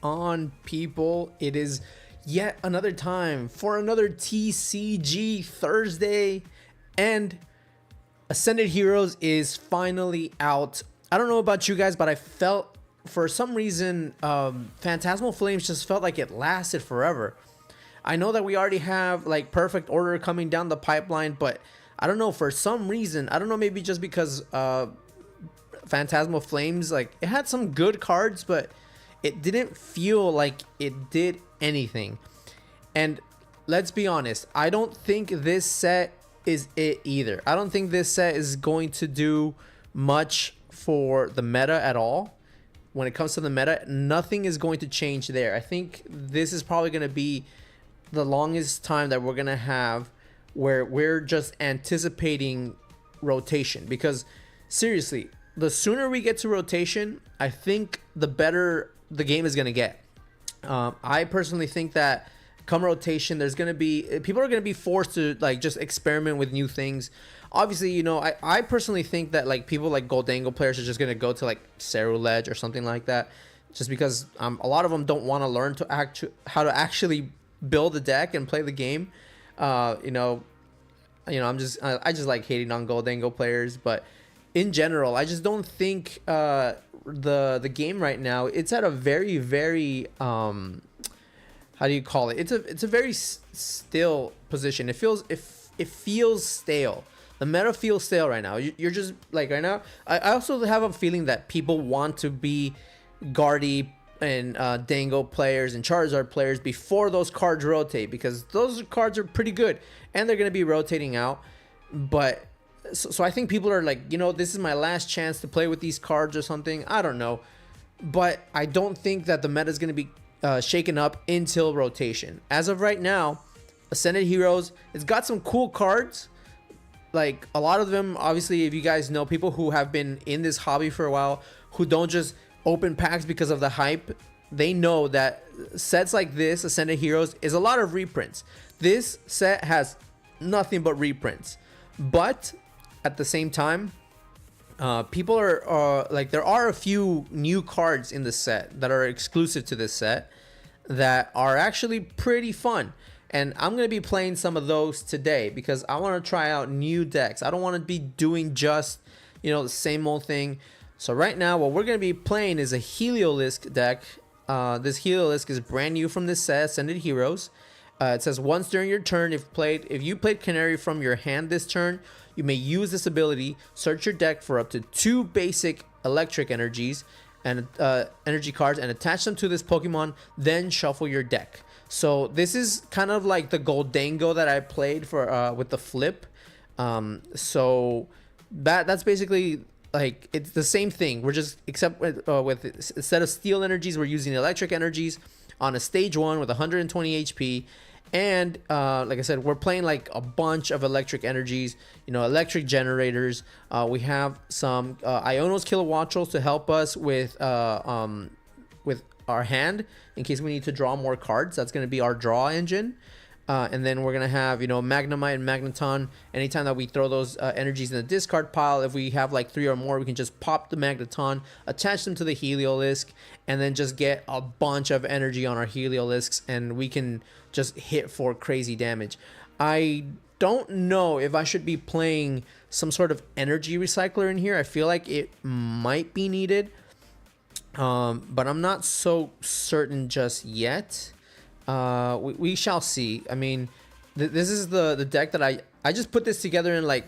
On, people, it is yet another time for another TCG Thursday, and Ascended Heroes is finally out. I don't know about you guys, but I felt for some reason Phantasmal Flames just felt like it lasted forever. I know that we already have like Perfect Order coming down the pipeline, but I don't know, for some reason, I don't know, maybe just because Phantasmal Flames, like, it had some good cards, but it didn't feel like it did anything. And let's be honest, I don't think this set is it either. I don't think this set is going to do much for the meta at all. When it comes to the meta, nothing is going to change there. I think this is probably going to be the longest time that we're going to have where we're just anticipating rotation, because seriously, the sooner we get to rotation, I think the better the game is going to get. I personally think that come rotation, there's going to be people are going to be forced to like just experiment with new things. Obviously, you know, I personally think that like people like Goldango players are just going to go to like Ceruledge or something like that, just because a lot of them don't want to learn to how to actually build a deck and play the game. You know, I just like hating on Goldango players, but in general, I just don't think the game right now, it's at a very how do you call it? It's a very still position. It feels stale. The meta feels stale right now. You're just like right now. I also have a feeling that people want to be Guardy and Dango players and Charizard players before those cards rotate, because those cards are pretty good and they're going to be rotating out. But so I think people are like, you know, this is my last chance to play with these cards or something. I don't know. But I don't think that the meta is going to be shaken up until rotation. As of right now, Ascended Heroes, it's got some cool cards. Like a lot of them, obviously, if you guys know, people who have been in this hobby for a while, who don't just open packs because of the hype, they know that sets like this, Ascended Heroes, is a lot of reprints. This set has nothing but reprints. But at the same time, people are like, there are a few new cards in the set that are exclusive to this set that are actually pretty fun, and I'm going to be playing some of those today because I want to try out new decks. I don't want to be doing just, you know, the same old thing. So right now what we're going to be playing is a Heliolisk deck. This Heliolisk is brand new from this set, Ascended Heroes. It says once during your turn, if you played Canary from your hand this turn, you may use this ability, search your deck for up to 2 basic electric energies and energy cards and attach them to this Pokemon, then shuffle your deck. So this is kind of like the Goldango that I played for with the flip. So that's basically like, it's the same thing. We're just, except with instead of steel energies, we're using electric energies on a stage 1 with 120 HP. And like I said, we're playing like a bunch of electric energies, you know, electric generators. We have some Iono's Kilowattrels to help us with our hand in case we need to draw more cards. That's going to be our draw engine. And then we're going to have, you know, Magnemite and Magneton. Anytime that we throw those energies in the discard pile, if we have like 3 or more, we can just pop the Magneton, attach them to the Heliolisk, and then just get a bunch of energy on our Heliolisks, and we can just hit for crazy damage. I don't know if I should be playing some sort of energy recycler in here. I feel like it might be needed, but I'm not so certain just yet. We shall see. I mean, this is the deck that I just put this together in like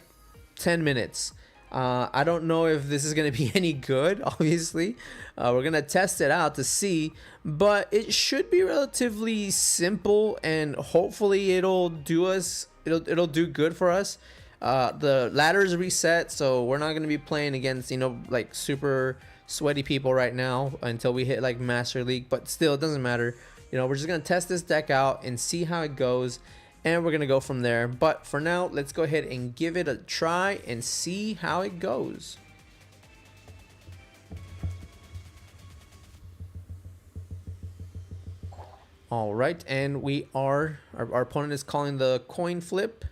10 minutes. I don't know if this is going to be any good, obviously. We're going to test it out to see, but it should be relatively simple, and hopefully it'll do good for us. The ladder's reset, so we're not going to be playing against, you know, like super sweaty people right now until we hit like Master League, but still, it doesn't matter. You know, we're just going to test this deck out and see how it goes, and we're going to go from there. But for now, let's go ahead and give it a try and see how it goes. All right, and our opponent is calling the coin flip.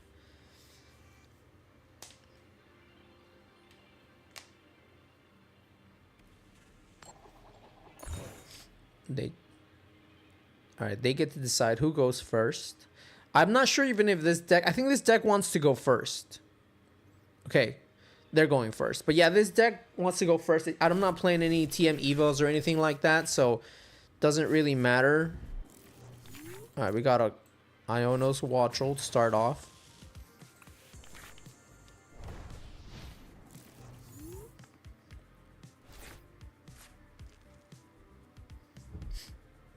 They All right, they get to decide who goes first. I'm not sure even if this deck... I think this deck wants to go first. Okay, they're going first. But yeah, this deck wants to go first. I'm not playing any TM Evos or anything like that, so doesn't really matter. All right, we got a Ionos Wattrel to start off.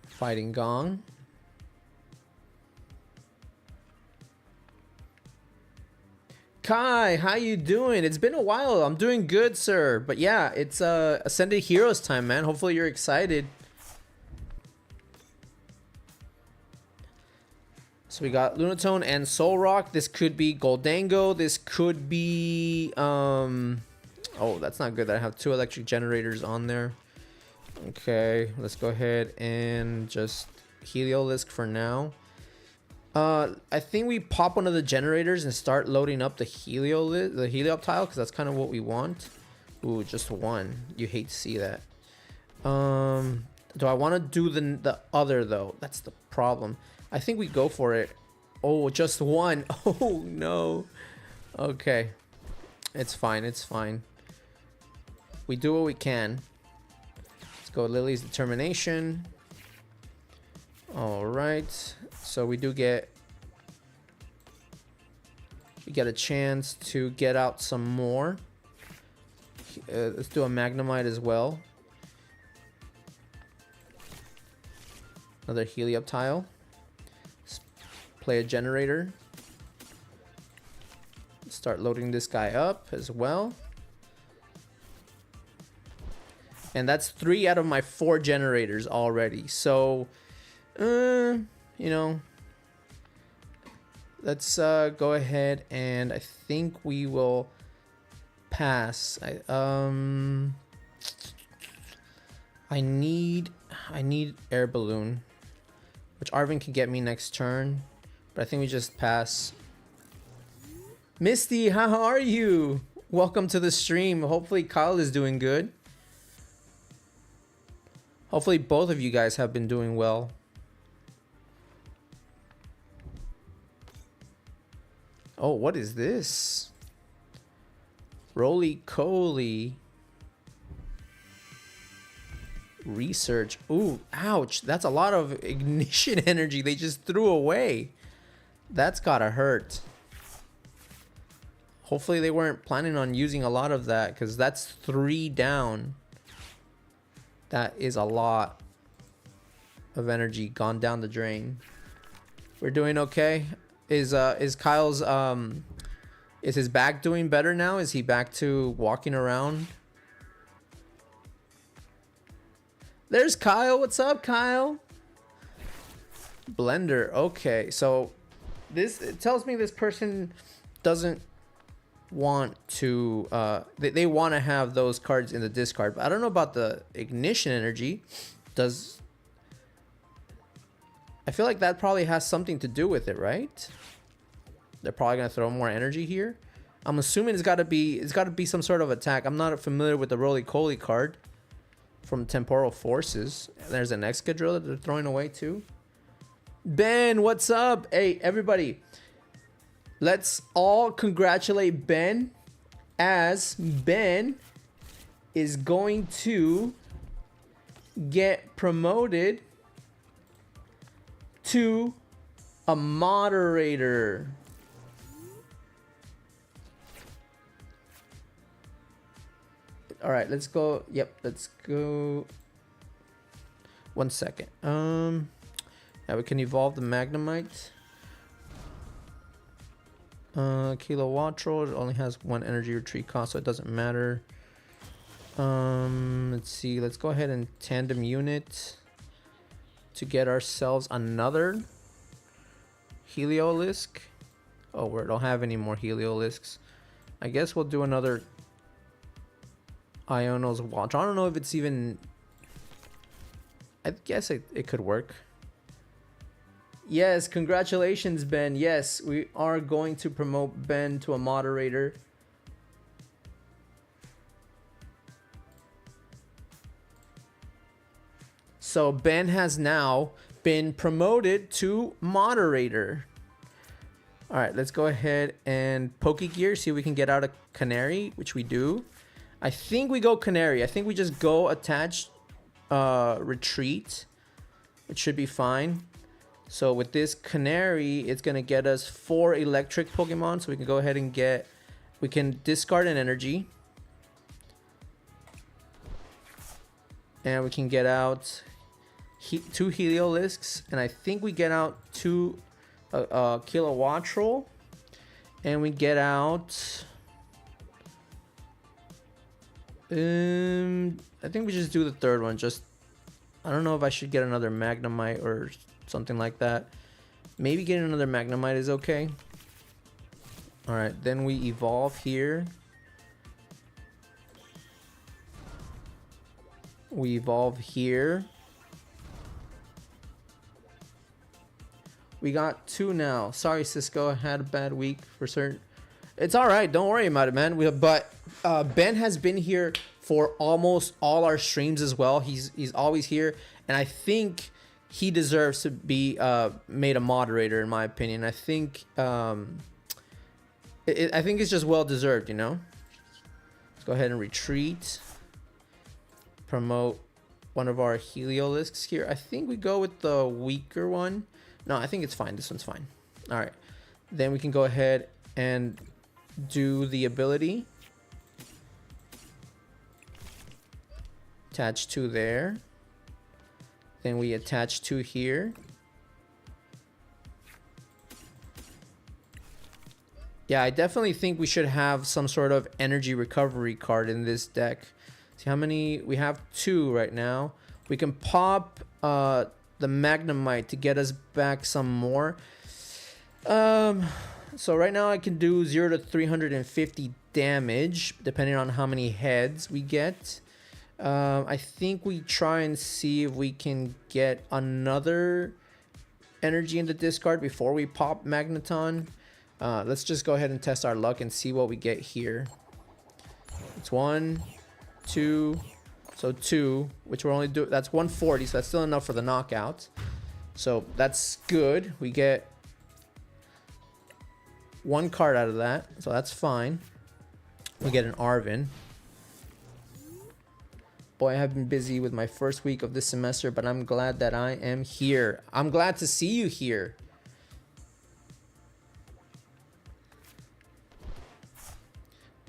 Fighting Gong. Kai, how you doing? It's been a while. I'm doing good, sir. But yeah, it's Ascended Heroes time, man. Hopefully you're excited. So we got Lunatone and Solrock. This could be Goldango. This could be oh, that's not good that I have 2 electric generators on there. Okay, let's go ahead and just Heliolisk for now. I think we pop one of the generators and start loading up the Helioptile, because that's kind of what we want. Ooh, just one. You hate to see that. Do I want to do the other though? That's the problem. I think we go for it. Oh, just one. Oh no. Okay, it's fine. It's fine. We do what we can. Let's go Lily's Determination. All right. So we get a chance to get out some more. Let's do a Magnemite as well. Another Helioptile. Let's play a generator. Start loading this guy up as well. And that's 3 out of my 4 generators already. So, you know, let's go ahead and I think we will pass. I need Air Balloon, which Arvin can get me next turn, but I think we just pass. Misty, how are you? Welcome to the stream. Hopefully Kyle is doing good. Hopefully both of you guys have been doing well. Oh, what is this? Roly-Coly. Research. Ooh, ouch. That's a lot of ignition energy they just threw away. That's gotta hurt. Hopefully they weren't planning on using a lot of that, because that's 3 down. That is a lot of energy gone down the drain. We're doing okay. Is Kyle's is his back doing better now? Is he back to walking around? There's Kyle. What's up, Kyle? Blender. Okay, so it tells me this person doesn't want to they want to have those cards in the discard, but I don't know about the ignition energy. I feel like that probably has something to do with it, right? They're probably gonna throw more energy here. I'm assuming it's gotta be some sort of attack. I'm not familiar with the Roly-Coly card from Temporal Forces. There's an Excadrill that they're throwing away too. Ben, what's up? Hey, everybody. Let's all congratulate Ben, as Ben is going to get promoted to a moderator. All right, let's go. Yep, let's go. 1 second. Now we can evolve the Magnemite. Kilowattrel, it only has 1 energy retreat cost, so it doesn't matter. Let's see. Let's go ahead and tandem unit to get ourselves another Heliolisk. Oh, we don't have any more Heliolisks. I guess we'll do another Ionos Watch. I don't know if it's even... I guess it could work. Yes, congratulations, Ben. Yes, we are going to promote Ben to a moderator. So Ben has now been promoted to moderator. All right, let's go ahead and Pokegear, see if we can get out a Canary, which we do. I think we go Canary. I think we just go attach, retreat. It should be fine. So with this Canary, it's going to get us 4 electric Pokemon. So we can go ahead and get, we can discard an energy. And we can get out 2 Heliolisks. And I think we get out 2 Kilowattrel. And we get out... I think we just do the third one. Just, I don't know if I should get another Magnemite or something like that. Maybe getting another Magnemite is okay. Alright, then we evolve here. We evolve here. We got 2 now. Sorry, Cisco, I had a bad week for certain. It's alright, don't worry about it, man. But Ben has been here for almost all our streams as well. He's always here, and I think he deserves to be made a moderator, in my opinion. I think I think it's just well deserved, you know. Let's go ahead and retreat. Promote one of our Heliolisks here. I think we go with the weaker one. No, I think it's fine. This one's fine. All right, then we can go ahead and do the ability. Attach 2 there. Then we attach 2 here. Yeah, I definitely think we should have some sort of energy recovery card in this deck. See how many? We have 2 right now. We can pop the Magnemite to get us back some more. So right now I can do 0 to 350 damage depending on how many heads we get. I think we try and see if we can get another energy in the discard before we pop Magneton. Let's just go ahead and test our luck and see what we get here. It's 1, 2, so 2, which we're only doing. That's 140, so that's still enough for the knockout. So that's good. We get 1 card out of that, so that's fine. We get an Arven. Boy, I have been busy with my first week of this semester, but I'm glad that I am here. I'm glad to see you here.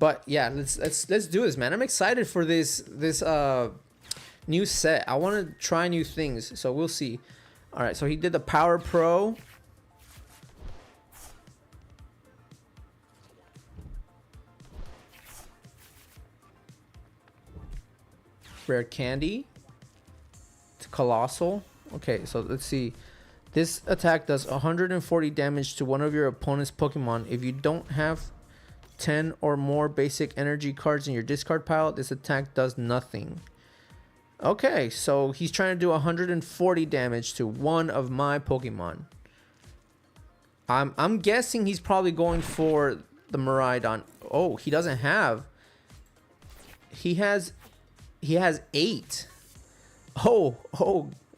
But yeah, let's do this, man. I'm excited for this new set. I want to try new things, so we'll see. All right, so he did the Power Pro. Rare Candy. It's Colossal. Okay, so let's see. This attack does 140 damage to one of your opponent's Pokemon. If you don't have 10 or more basic energy cards in your discard pile, this attack does nothing. Okay, so he's trying to do 140 damage to one of my Pokemon. I'm guessing he's probably going for the Miraidon. Oh, he doesn't have. He has 8. Oh,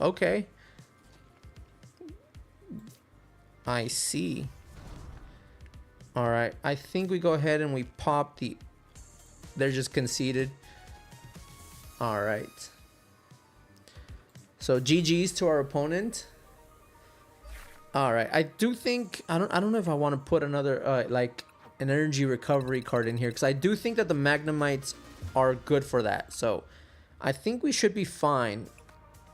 okay. I see. All right, I think we go ahead and we pop the... They're just conceded. All right. So GG's to our opponent. All right, I do think... I don't know if I want to put another, like, an energy recovery card in here, because I do think that the Magnemites are good for that. So I think we should be fine.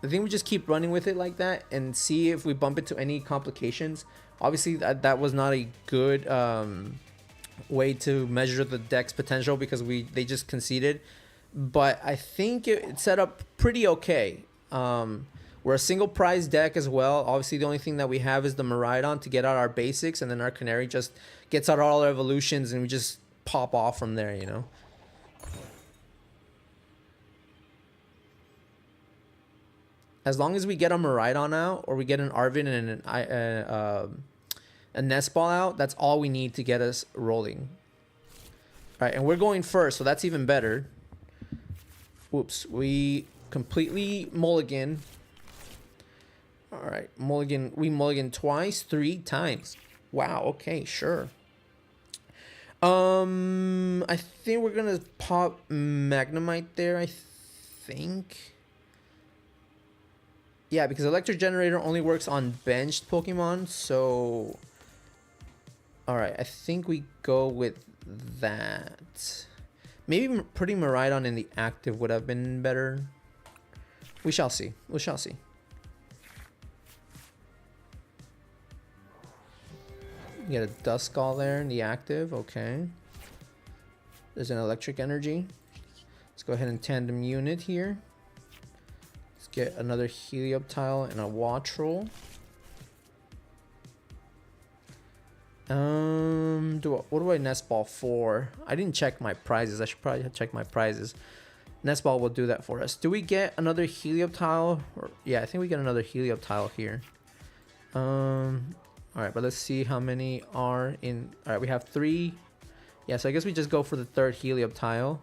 I think we just keep running with it like that and see if we bump into any complications. Obviously, that was not a good way to measure the deck's potential because they just conceded. But I think it's set up pretty okay. We're a single prize deck as well. Obviously, the only thing that we have is the Miraidon to get out our basics, and then our Canary just gets out all our evolutions, and we just pop off from there, you know? As long as we get a Miraidon out, or we get an Arven and a Nest Ball out, that's all we need to get us rolling. All right, and we're going first, so that's even better. Whoops, we completely mulligan. All right, mulligan. We mulligan twice, 3 times. Wow. Okay, sure. I think we're gonna pop Magnemite there. I think. Yeah, because Electric Generator only works on benched Pokemon. So, all right. I think we go with that. Maybe putting Miraidon in the active would have been better. We shall see. We shall see. You get a Duskull there in the active. Okay. There's an Electric Energy. Let's go ahead and tandem unit here. Let's get another Helioptile and a Wattrel. What do I Nest Ball for? I didn't check my prizes. I should probably check my prizes. Nest Ball will do that for us. Do we get another Helioptile? Or, yeah, I think we get another Helioptile here. Alright, but let's see how many are in... Alright, we have 3. Yeah, so I guess we just go for the 3rd Helioptile.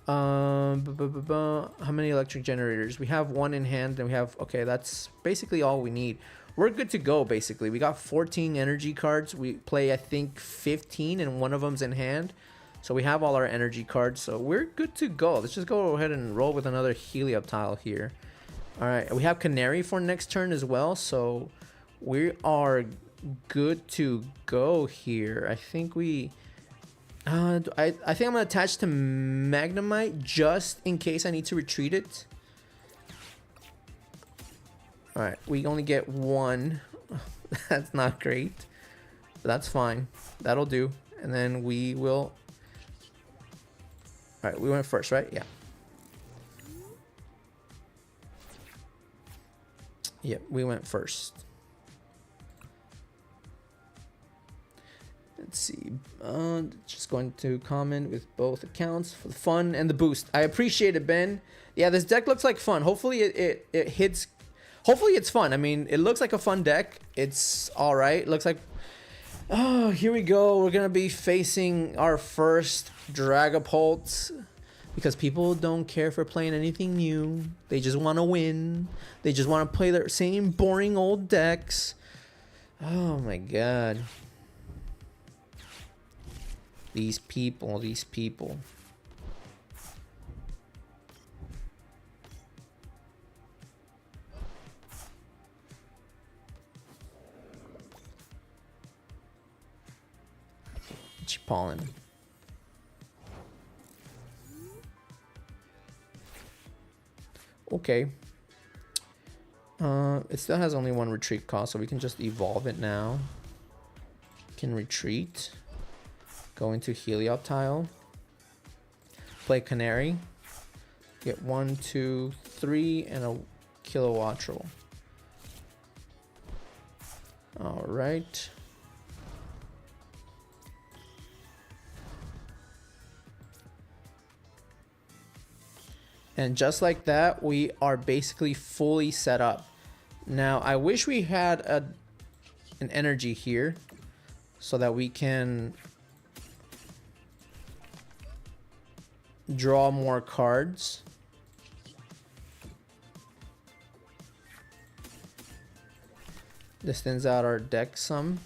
How many Electric Generators? We have 1 in hand, and we have... Okay, that's basically all we need. We're good to go, basically. We got 14 energy cards. We play, I think, 15, and one of them's in hand. So we have all our energy cards, so we're good to go. Let's just go ahead and roll with another Helioptile here. Alright, we have Canary for next turn as well, so we are good to go here. I think we... I think I'm going to attach to Magnemite just in case I need to retreat it. Alright, we only get 1. That's not great. But that's fine. That'll do. And then we will... Alright, we went first, right? Yeah. Yep, we went first. Let's see. Just going to comment with both accounts for the fun and the boost. I appreciate it, Ben. Yeah, this deck looks like fun. Hopefully it hits. Hopefully it's fun. I mean, it looks like a fun deck. It's all right. It looks like... Oh, here we go. We're going to be facing our first Dragapult. Because people don't care for playing anything new. They just want to win. They just want to play their same boring old decks. Oh my god. These people, these people. Chipollen. Okay. It still has only 1 retreat cost, so we can just evolve it now. Can retreat. Go into Helioptile. Play Canary. Get 1, 2, 3, and a Kilowattrel. Alright. And just like that, we are basically fully set up. Now, I wish we had an energy here so that we can draw more cards. This thins out our deck some.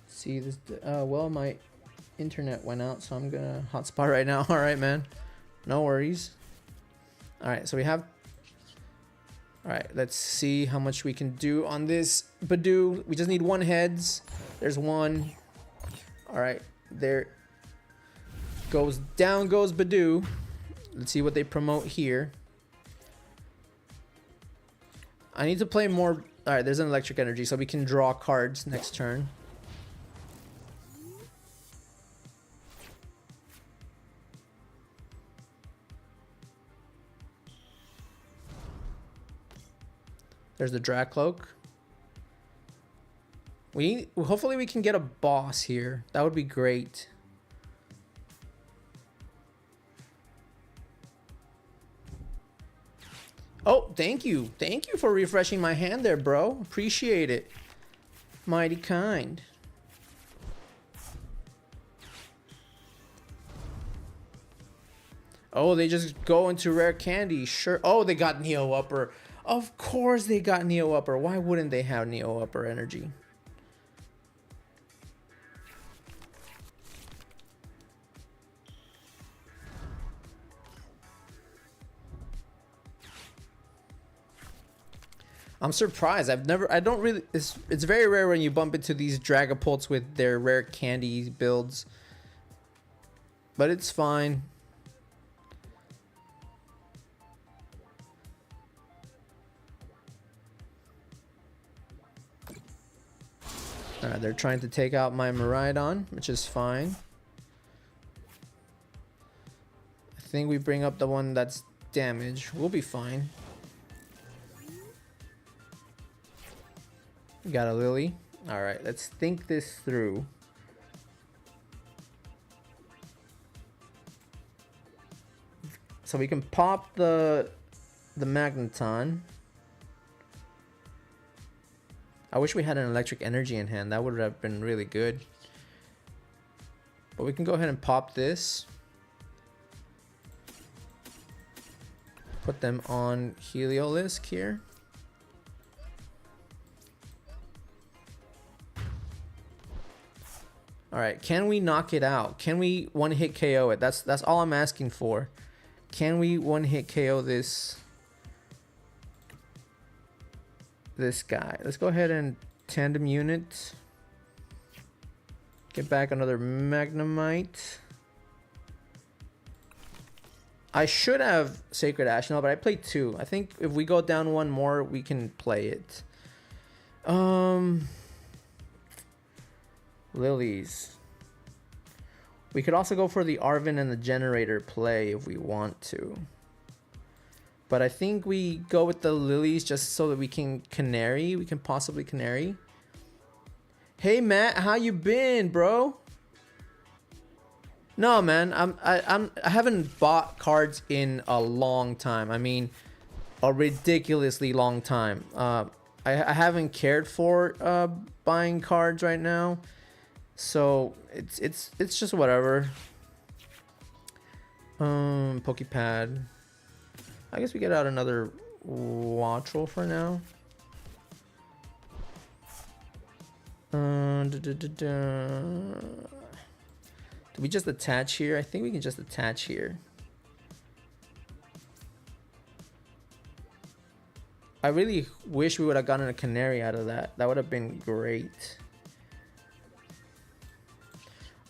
See this? Well, my internet went out, so I'm gonna hotspot right now. All right, man. No worries. All right, so we have. All right, let's see how much we can do on this Badoo. We just need 1 heads. There's 1. All right, there goes down goes Badoo. Let's see what they promote here. I need to play more. All right, there's an Electric Energy, so we can draw cards next turn. There's the Dracloak. Hopefully we can get a boss here. That would be great. Oh, thank you. Thank you for refreshing my hand there, bro. Appreciate it. Mighty kind. Oh, they just go into rare candy. Sure. Oh, they got Neo Upper. Of course they got Neo Upper. Why wouldn't they have Neo Upper energy? I'm surprised. I don't really, it's very rare when you bump into these Dragapults with their rare candy builds. But it's fine. Alright, they're trying to take out my Miraidon, which is fine. I think we bring up the one that's damaged. We'll be fine. We got a Lily. Alright, let's think this through. So we can pop the Magneton. I wish we had an electric energy in hand. That would have been really good. But we can go ahead and pop this. Put them on Heliolisk here. Alright, can we knock it out? Can we one-hit KO it? That's all I'm asking for. Can we one-hit KO this guy? Let's go ahead and tandem unit. Get back another Magnemite. I should have Sacred Ash now, but I played 2. I think if we go down 1 more, we can play it. Lilies. We could also go for the Arven and the Generator play if we want to. But I think we go with the Lilies just so that we can Canary. We can possibly Canary. Hey Matt, how you been, bro? No, man, I haven't bought cards in a long time. I mean, a ridiculously long time. I haven't cared for buying cards right now. So it's just whatever. Pokepad. I guess we get out another Wattrel for now. Do we just attach here? I think we can just attach here. I really wish we would have gotten a Canary out of that. That would have been great.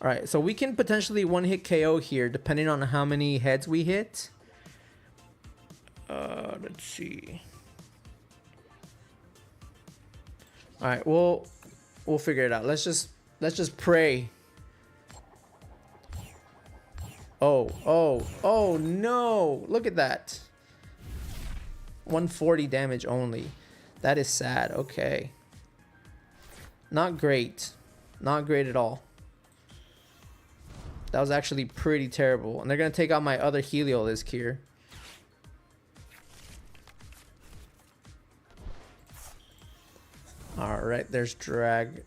Alright, so we can potentially one-hit KO here, depending on how many heads we hit. Let's see. Alright, we'll figure it out. Let's just pray. Oh no! Look at that. 140 damage only. That is sad. Okay. Not great. Not great at all. That was actually pretty terrible. And they're going to take out my other Heliolisk here. Alright, there's Drag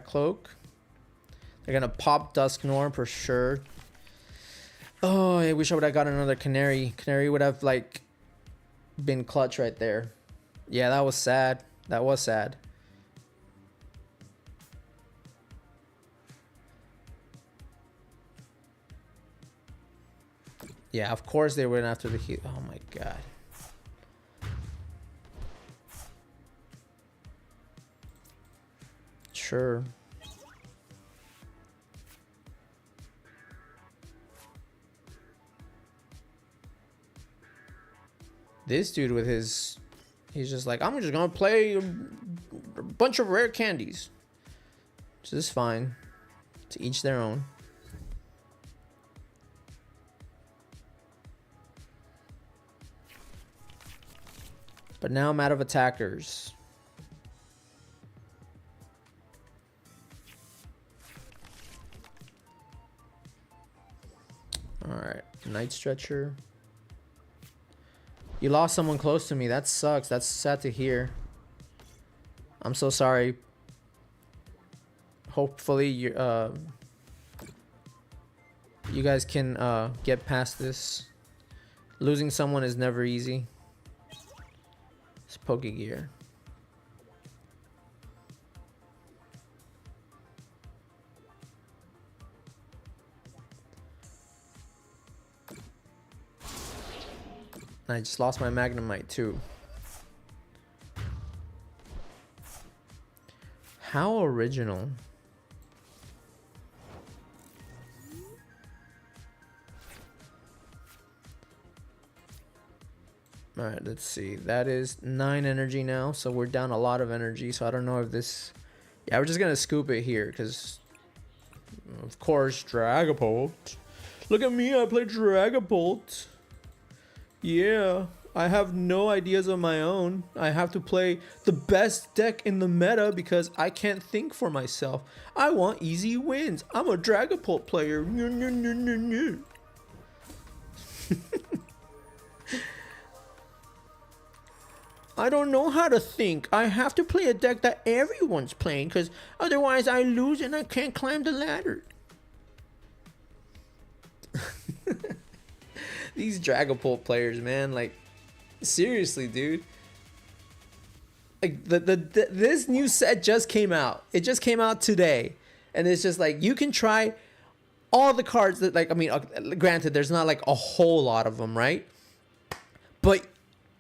Cloak. They're going to pop Dusknorn for sure. Oh, I wish I would have got another Canary. Canary would have, like, been clutch right there. Yeah, that was sad. That was sad. Yeah, of course they went after the heat. Oh my god. Sure. This dude with his... He's just like, I'm just gonna play a bunch of rare candies. Which is fine. To each their own. But now I'm out of attackers. Alright, Night Stretcher. You lost someone close to me. That sucks. That's sad to hear. I'm so sorry. Hopefully you guys can get past this Losing someone is never easy. It's Pokegear. I just lost my Magnemite too. How original. Alright, let's see. That is 9 energy now, so we're down a lot of energy, so I don't know if this... Yeah, we're just gonna scoop it here, because... Of course, Dragapult. Look at me, I play Dragapult. Yeah, I have no ideas of my own. I have to play the best deck in the meta because I can't think for myself. I want easy wins. I'm a Dragapult player. I don't know how to think. I have to play a deck that everyone's playing because otherwise I lose and I can't climb the ladder. These Dragapult players, man, like, seriously, dude. Like, this new set just came out. It just came out today. And it's just like, you can try all the cards that, like, I mean, granted, there's not, like, a whole lot of them, right? But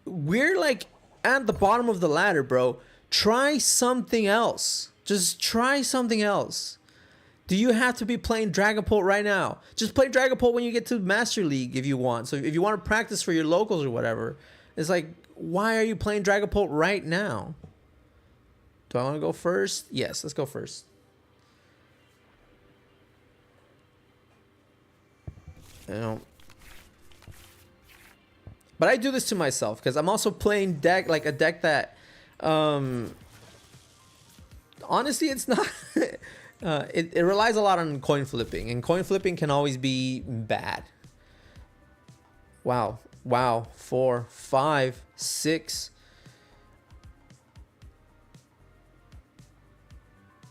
we're, like, at the bottom of the ladder, bro. Try something else. Just try something else. Do you have to be playing Dragapult right now? Just play Dragapult when you get to Master League if you want. So if you want to practice for your locals or whatever, it's like, why are you playing Dragapult right now? Do I want to go first? Yes, let's go first. You know, but I do this to myself because I'm also playing a deck that, honestly, it's not. It relies a lot on coin flipping, and coin flipping can always be bad. Wow. 4, 5, 6.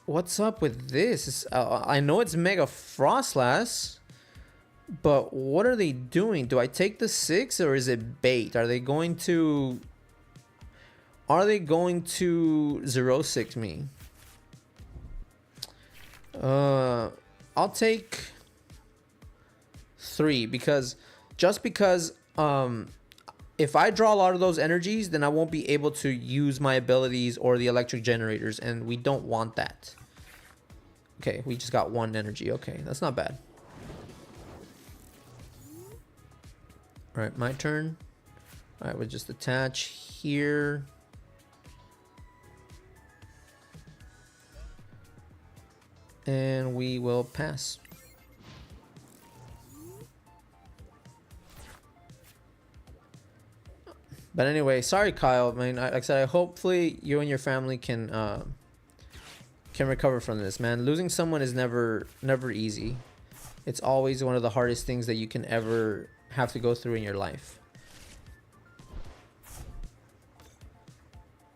What's up with this? I know it's Mega Frostlass, but what are they doing? Do I take the 6 or is it bait? Are they going to 0-6 me? I'll take 3 because if I draw a lot of those energies, then I won't be able to use my abilities or the electric generators, and we don't want that. Okay, we just got 1 energy. Okay, that's not bad. All right, my turn. All right, we'll just attach here. And we will pass. But anyway, sorry, Kyle. I mean, like I said, hopefully you and your family can recover from this, man. Losing someone is never easy. It's always one of the hardest things that you can ever have to go through in your life.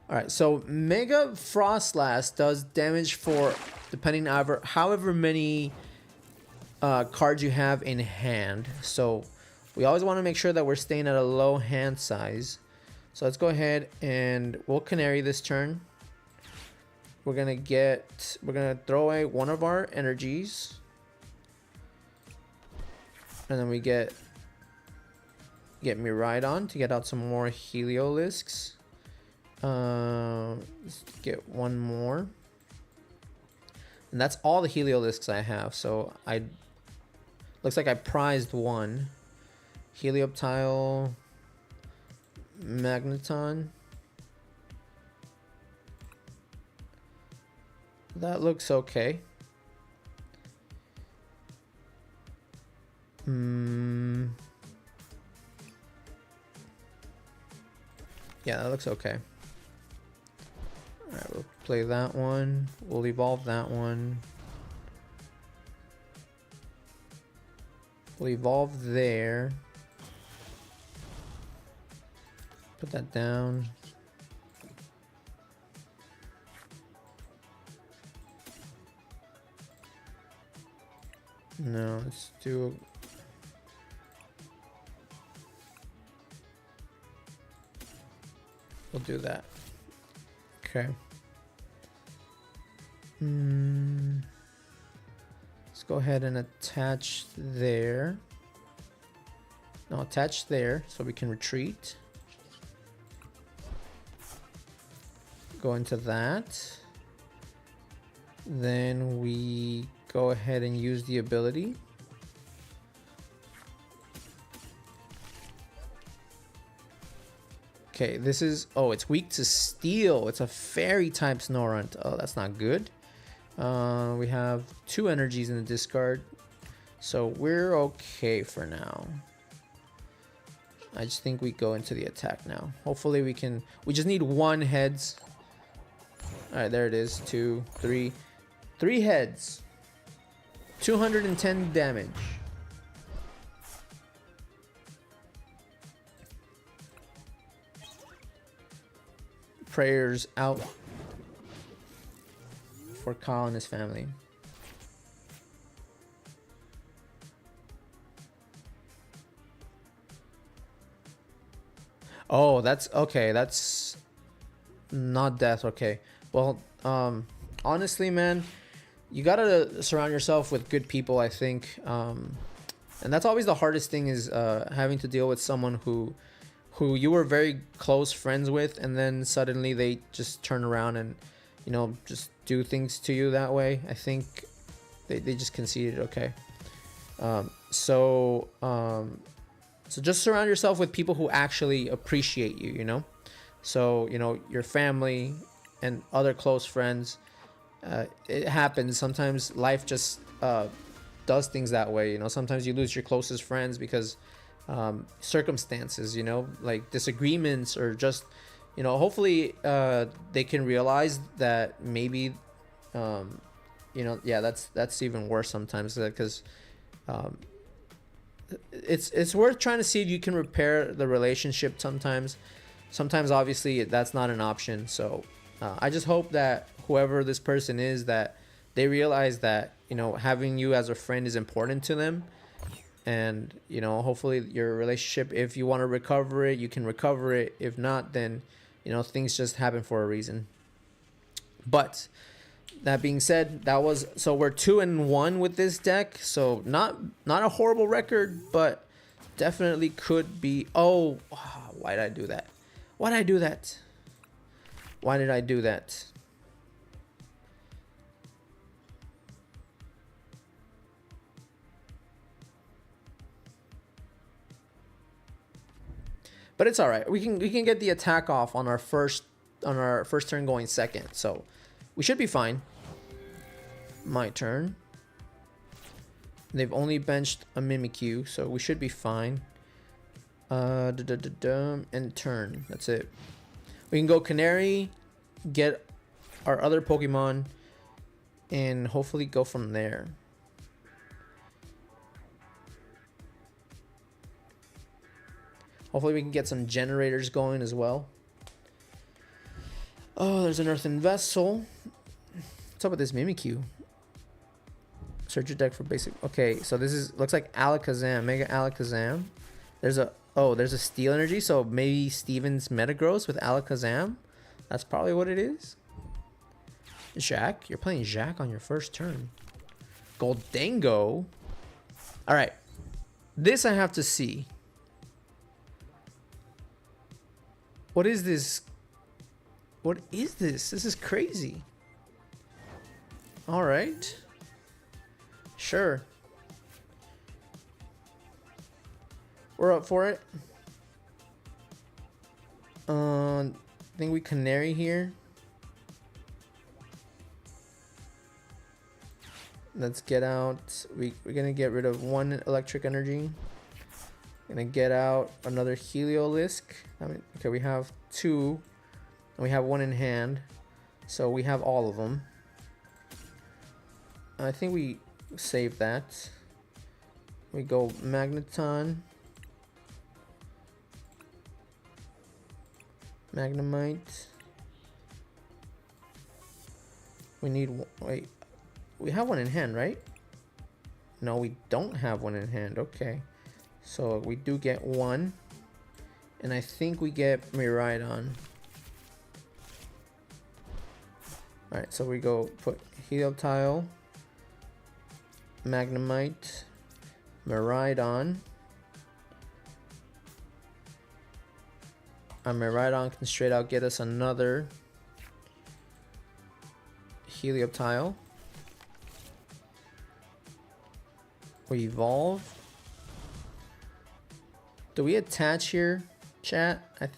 All right, so Mega Frostlass does damage for depending on however many cards you have in hand. So we always want to make sure that we're staying at a low hand size. So let's go ahead and we'll Canary this turn. We're gonna throw away one of our energies, and then we get Miraidon to get out some more Heliolisks. Let's get one more. And that's all the Heliolisks I have. So looks like I prized one. Helioptile, Magneton. That looks okay. Yeah, that looks okay. Alright, we'll play that one. We'll evolve that one. We'll evolve there. Put that down. No, let's do... we'll do that. Okay. Let's go ahead and attach there. No, attach there so we can retreat. Go into that. Then we go ahead and use the ability. Okay, this is, oh, it's weak to steel. It's a fairy type Snorunt. Oh, that's not good. We have 2 energies in the discard, so we're okay for now. I just think we go into the attack now. Hopefully we can, we just need 1 heads. All right, there it is. 2, 3. 3 heads. 210 damage. Prayers out for Kyle and his family. Oh, that's okay. That's not death. Okay. Well, honestly, man, you gotta surround yourself with good people, I think. And that's always the hardest thing, is having to deal with someone who you were very close friends with, and then suddenly they just turn around and, you know, just do things to you that way. I think they just conceded. Okay. So just surround yourself with people who actually appreciate you, you know? So, you know, your family and other close friends. It happens. Sometimes life just does things that way, you know? Sometimes you lose your closest friends because circumstances, you know, like disagreements, or just, you know, hopefully they can realize that maybe, you know, yeah, that's even worse sometimes, because it's worth trying to see if you can repair the relationship. Sometimes obviously that's not an option. So I just hope that whoever this person is, that they realize that, you know, having you as a friend is important to them. And, you know, hopefully your relationship, if you want to recover it, you can recover it. If not, then, you know, things just happen for a reason. But that being said, so we're 2-1 with this deck. So not a horrible record, but definitely could be. Oh, why did I do that? Why did I do that? Why did I do that? But it's all right. We can get the attack off on our first turn going second. So we should be fine. My turn. They've only benched a Mimikyu, so we should be fine. And turn. That's it. We can go Canary, get our other Pokemon, and hopefully go from there. Hopefully we can get some generators going as well. Oh, there's an Earthen Vessel. What's up with this Mimikyu? Search your deck for basic. Okay, so this looks like Alakazam, Mega Alakazam. There's a Steel Energy, so maybe Steven's Metagross with Alakazam. That's probably what it is. Jack, you're playing Jack on your first turn. Goldango. All right, this I have to see. What is this? What is this? This is crazy. All right. Sure. We're up for it. I think we Canary here. Let's get out. We're gonna get rid of 1 electric energy. Gonna get out another Heliolisk. Okay, we have 2, and we have 1 in hand, so we have all of them. I think we save that. We go Magneton, Magnemite. We need, wait, we have 1 in hand, right? No, we don't have 1 in hand. Okay. So we do get 1, and I think we get Miraidon. Alright, so we go put Helioptile, Magnemite, Miraidon. Our Miraidon can straight out get us another Helioptile. We evolve. Do we attach here, chat?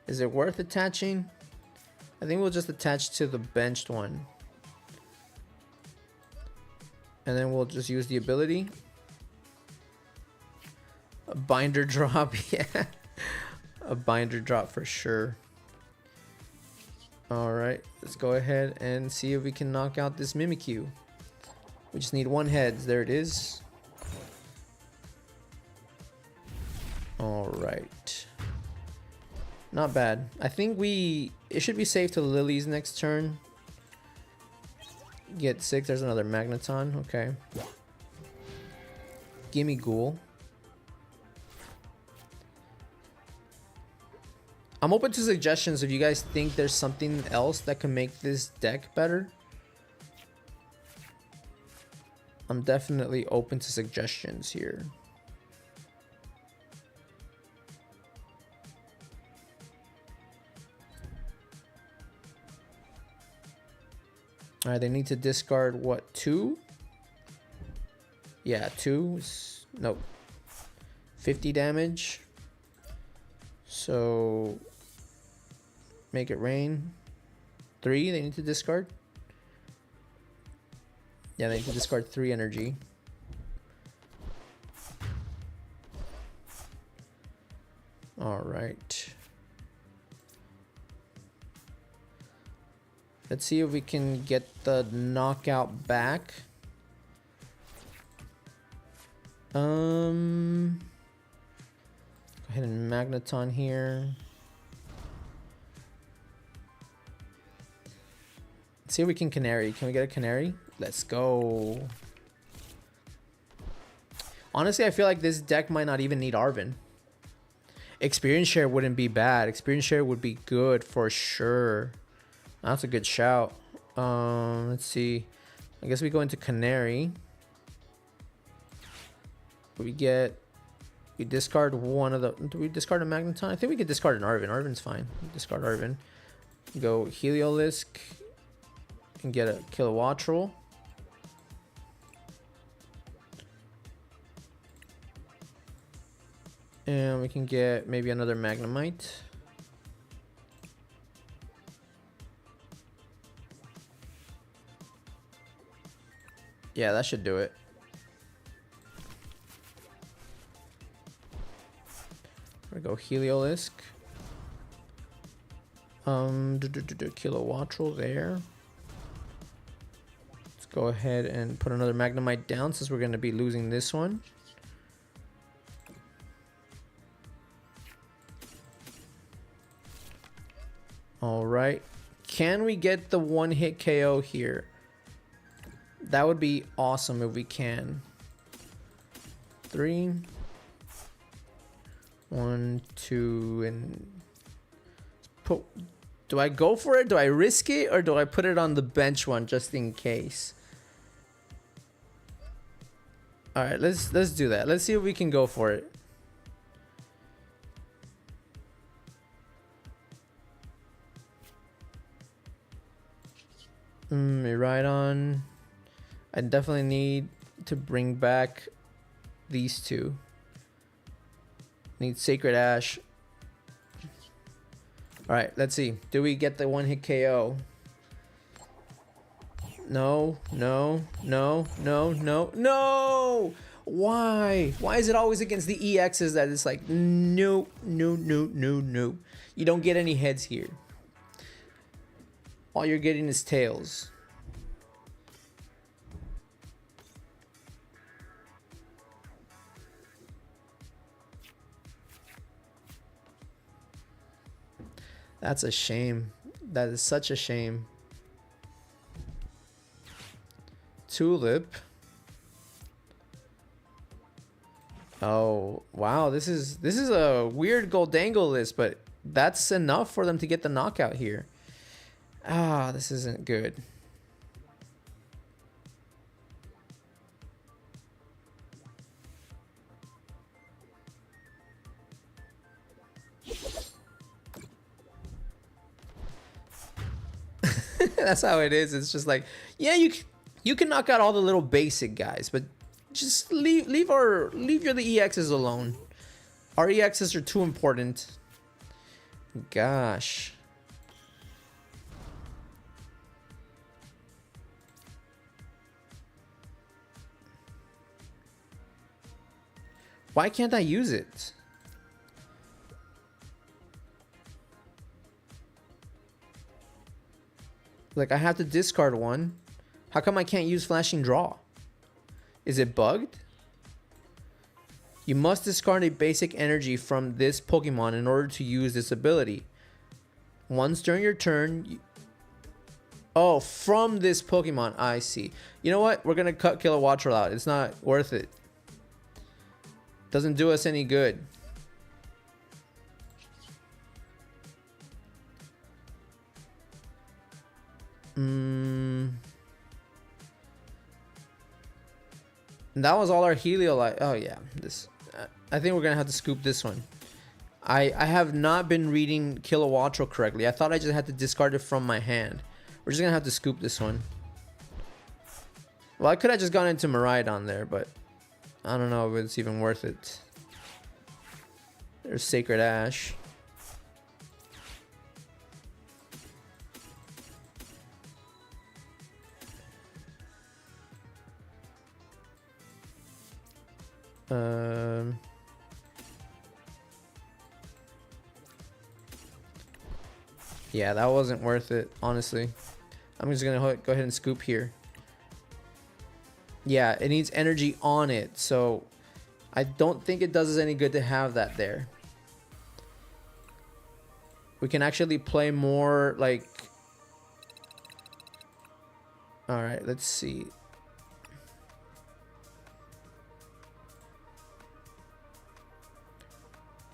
Is it worth attaching? I think we'll just attach to the benched one. And then we'll just use the ability. A binder drop, yeah. A binder drop for sure. Alright, let's go ahead and see if we can knock out this Mimikyu. We just need one heads. There it is. Alright. Not bad. I think it should be safe to Lily's next turn. Get 6. There's another Magneton. Okay. Gimme Ghoul. I'm open to suggestions if you guys think there's something else that can make this deck better. I'm definitely open to suggestions here. Alright, they need to discard what, 2? Yeah, 2. No. 50 damage. So make it rain. 3 they need to discard. Yeah, they need to discard 3 energy. Alright. Let's see if we can get the knockout back. Go ahead and Magneton here. Let's see if we can Canary. Can we get a Canary? Let's go. Honestly, I feel like this deck might not even need Arven. Experience share wouldn't be bad. Experience share would be good for sure. That's a good shout. Let's see. I guess we go into Canary. We discard one of the. Do we discard a Magneton? I think we could discard an Arven. Arven's fine. Discard Arven. Go Heliolisk and get a Kilowattrel. And we can get maybe another Magnemite. Yeah, that should do it. We go Heliolisk. Kilowattrel there. Let's go ahead and put another Magnemite down since we're going to be losing this one. All right. Can we get the one-hit KO here? That would be awesome if we can. 3. 1, 2, and put. Do I go for it? Do I risk it, or do I put it on the bench one just in case? All right, let's do that. Let's see if we can go for it. Miraidon. I definitely need to bring back these two. Need Sacred Ash. Alright, let's see. Do we get the one-hit KO? No, no, no, no, no, no! Why? Why is it always against the EXs that it's like, no, no, no, no, no. You don't get any heads here. All you're getting is tails. That's a shame. That is such a shame. Tulip. Oh, wow. This is a weird Goldango list, but that's enough for them to get the knockout here. Ah, this isn't good. That's how it is. It's just like, yeah, you can knock out all the little basic guys, but just leave your the EXs alone. Our EXs are too important. Gosh. Why can't I use it? Like, I have to discard one. How come I can't use Flashing Draw? Is it bugged? You must discard a basic energy from this Pokemon in order to use this ability. Once during your turn... Oh, from this Pokemon. I see. You know what? We're going to cut Kilowattrel out. It's not worth it. Doesn't do us any good. That was all our Heliolisk. Oh yeah, this. I think we're gonna have to scoop this one. I have not been reading Kilowattrel correctly. I thought I just had to discard it from my hand. We're just gonna have to scoop this one. Well, I could have just gone into Miraidon there, but I don't know if it's even worth it. There's Sacred Ash. Yeah, that wasn't worth it, honestly. I'm just gonna go ahead and scoop here. Yeah, it needs energy on it, so I don't think it does us any good to have that there. We can actually play more like... Alright, let's see.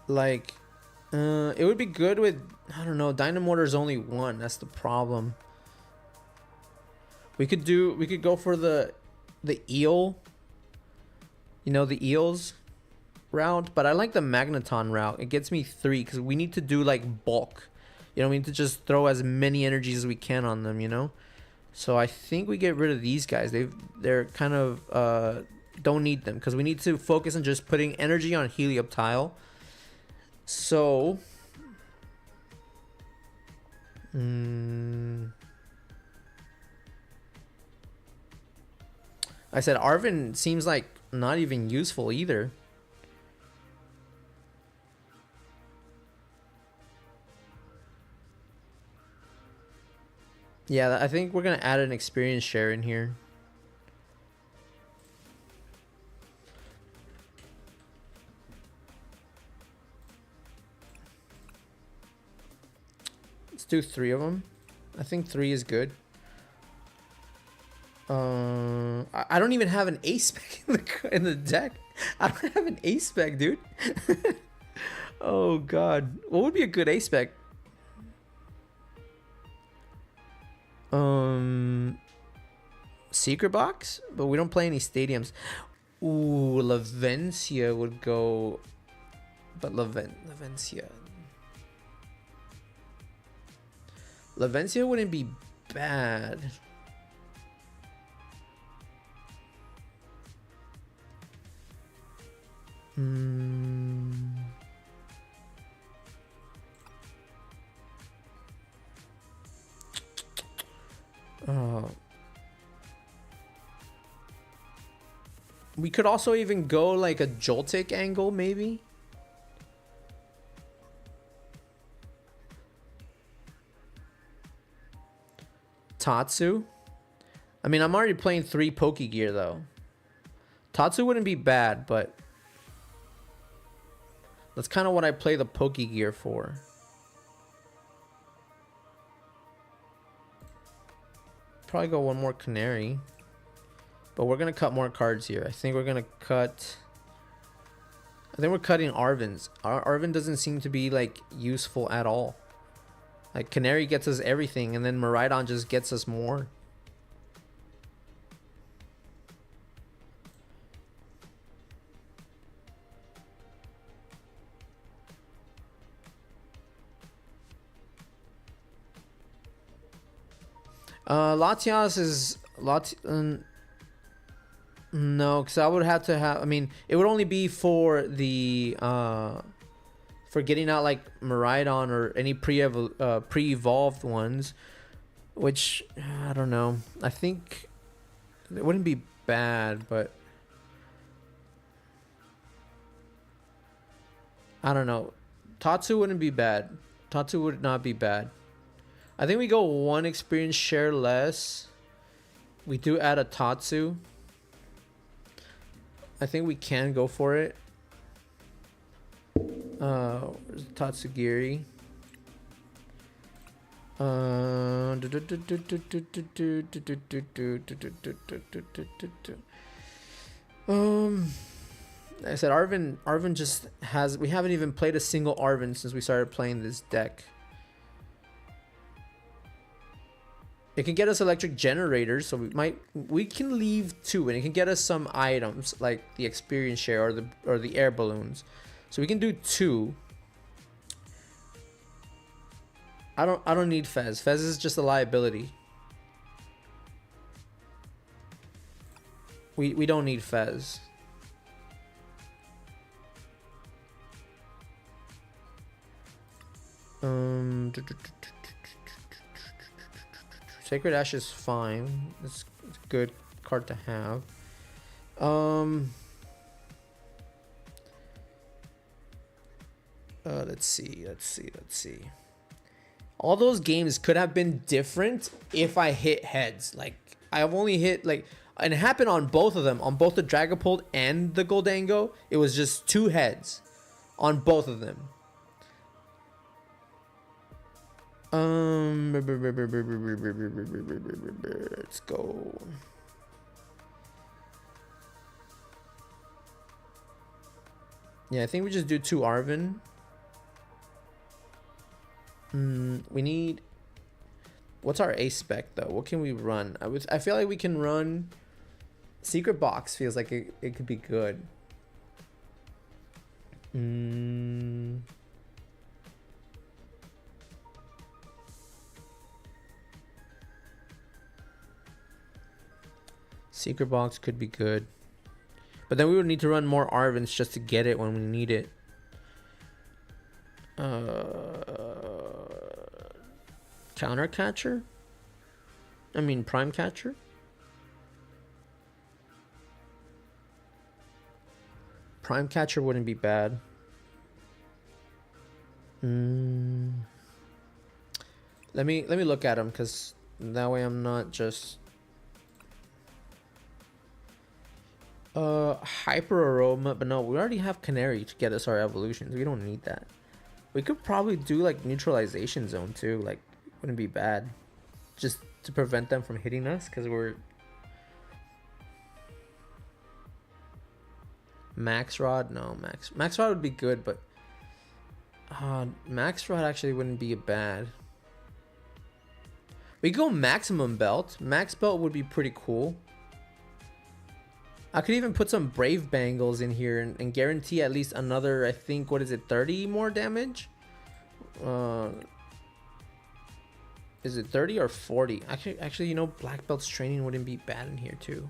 Like, it would be good with, I don't know, Dynamortar is only one. That's the problem. We could go for the eel. You know, the eels route, but I like the Magneton route. It gets me 3 because we need to do like bulk. You know, we need to just throw as many energies as we can on them, you know? So I think we get rid of these guys. They're kind of don't need them because we need to focus on just putting energy on Helioptile. So I said Arven seems like not even useful either. Yeah, I think we're gonna add an experience share in here. Let's do 3 of them. I think 3 is good. I don't even have an ace spec in the deck. I don't have an ace spec, dude. Oh god, what would be a good ace spec? Secret box, but we don't play any stadiums. Ooh, Lavencia would go, but Lavencia wouldn't be bad. Oh. We could also even go like a Joltik angle, maybe. Tatsu. I mean, I'm already playing 3 Pokegear though. Tatsu wouldn't be bad, but that's kind of what I play the Pokegear for. Probably go one more Canary. But we're going to cut more cards here. I think we're going to cut... I think we're cutting Arven's. Arven doesn't seem to be like useful at all. Like Canary gets us everything, and then Miraidon just gets us more. Latias is no, because I would have to have. I mean, it would only be for the for getting out like Miraidon or any pre-evolved ones, which I don't know. I think it wouldn't be bad, but I don't know. Tatsu wouldn't be bad. Tatsu would not be bad. I think we go one experience share less. We do add a Tatsu. I think we can go for it. Where's Tatsugiri? I said Arvin just has. We haven't even played a single Arvin since we started playing this deck. It can get us electric generators, so we can leave 2, and it can get us some items like the experience share or the air balloons. So we can do 2. I don't need Fez. Fez is just a liability. We don't need Fez. Sacred Ash is fine. It's a good card to have. Let's see. All those games could have been different if I hit heads. Like I've only hit like, and it happened on both of them, on both the Dragapult and the Goldango. It was just 2 heads on both of them. Let's go. Yeah, I think we just do 2 Arvin. We need. What's our A spec though? What can we run? I feel like we can run. Secret Box feels like it could be good. Secret Box could be good. But then we would need to run more Arvins just to get it when we need it. Counter Catcher? I mean Prime Catcher? Prime Catcher wouldn't be bad. Let me look at them, because that way I'm not just Hyper Aroma, but no, we already have Canary to get us our evolutions. We don't need that. We could probably do like Neutralization Zone too, like wouldn't be bad, just to prevent them from hitting us, because we're Max Rod. No, Max Rod would be good, but Max Rod actually wouldn't be bad. We go Maximum Belt. Max Belt would be pretty cool. I could even put some Brave Bangles in here and guarantee at least another, I think, what is it, 30 more damage? Is it 30 or 40? Actually, you know, Black Belt's training wouldn't be bad in here too.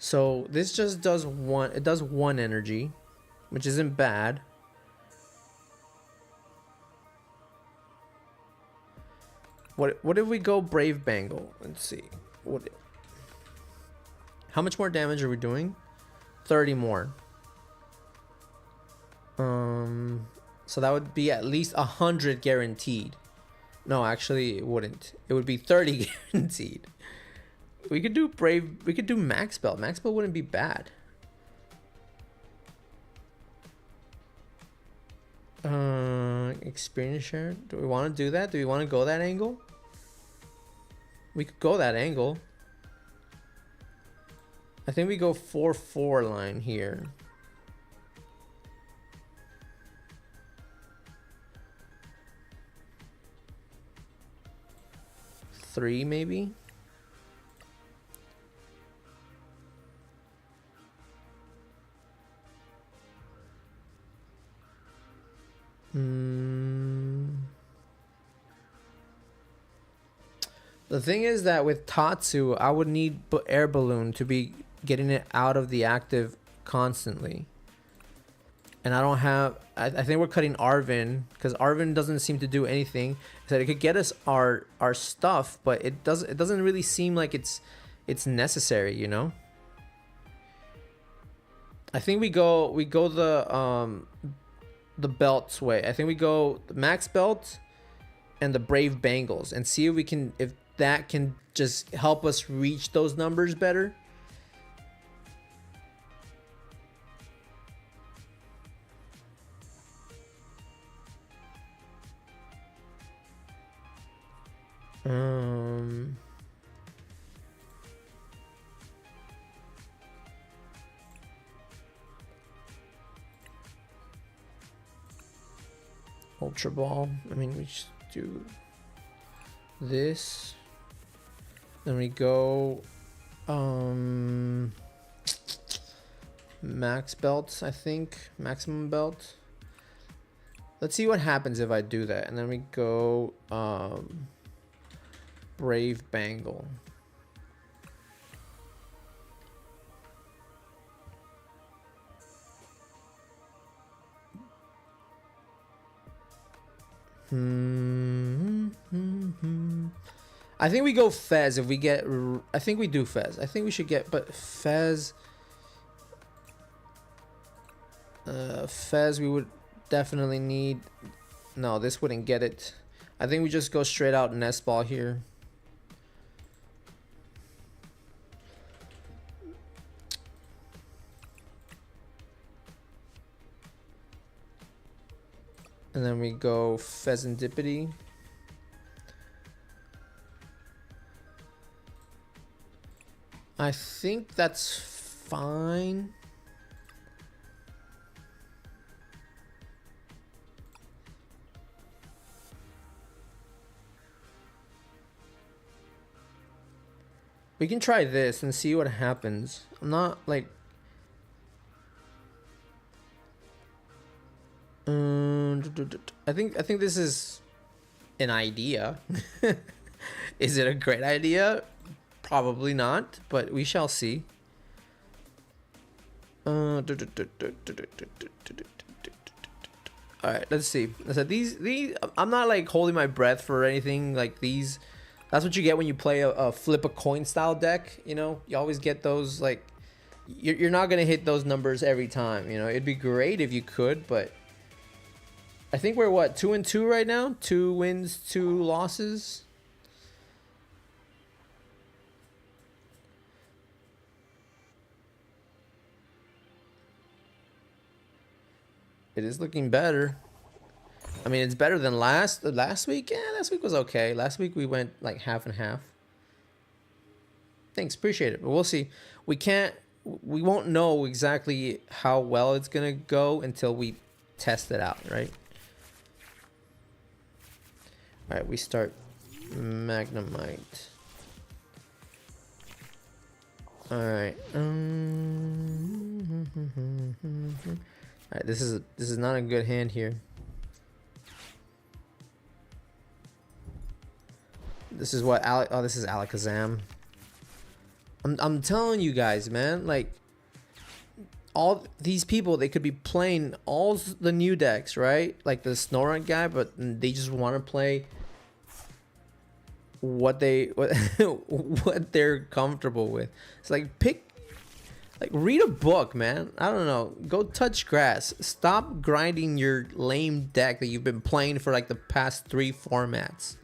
So this just does one. It does 1 energy, which isn't bad. What if we go Brave Bangle? Let's see. How much more damage are we doing? 30 more. So that would be at least 100 guaranteed. No, actually it wouldn't. It would be 30 guaranteed. We could do Brave. We could do Max Belt. Max Belt wouldn't be bad. Experience share. Do we want to do that? Do we want to go that angle? We could go that angle. I think we go 4-4 line here. Three maybe. The thing is that with Tatsu, I would need Air Balloon to be getting it out of the active constantly. And I don't have... I think we're cutting Arvin, because Arvin doesn't seem to do anything. So it could get us our stuff, but it doesn't really seem like it's necessary, you know? I think we go the belts way. I think we go the Max Belt and the Brave Bangles and see if that can just help us reach those numbers better. Ultra Ball. I mean, we just do this. Then we go max belts, I think. Maximum belt. Let's see what happens if I do that. And then we go Brave Bangle. I think we go Fez if we get... I think we do Fez. I think we should get... But Fez... Fez we would definitely need... No, this wouldn't get it. I think we just go straight out Nest Ball here. And then we go Pheasantipity. I think that's fine. We can try this and see what happens. I'm not like... I think this is an idea. Is it a great idea? Probably not, but we shall see. All right, let's see. So these I'm not like holding my breath for anything like these. That's what you get when you play a flip a coin style deck. You know, you always get those like you're not gonna hit those numbers every time. You know, it'd be great if you could, but I think we're what 2-2 right now. 2 wins, 2 losses. It is looking better. I mean, it's better than last week. Yeah, last week was okay. Last week we went like half and half. Thanks, appreciate it. But we'll see. We won't know exactly how well it's gonna go until we test it out, right? All right, we start Magnemite. All right. All right, this is not a good hand here. This is what this is Alakazam. I'm telling you guys, man, like all these people, they could be playing all the new decks, right? Like the Snorunt guy, but they just want to play what they're comfortable with. It's like read a book, man. I don't know. Go touch grass. Stop grinding your lame deck that you've been playing for like the past 3 formats.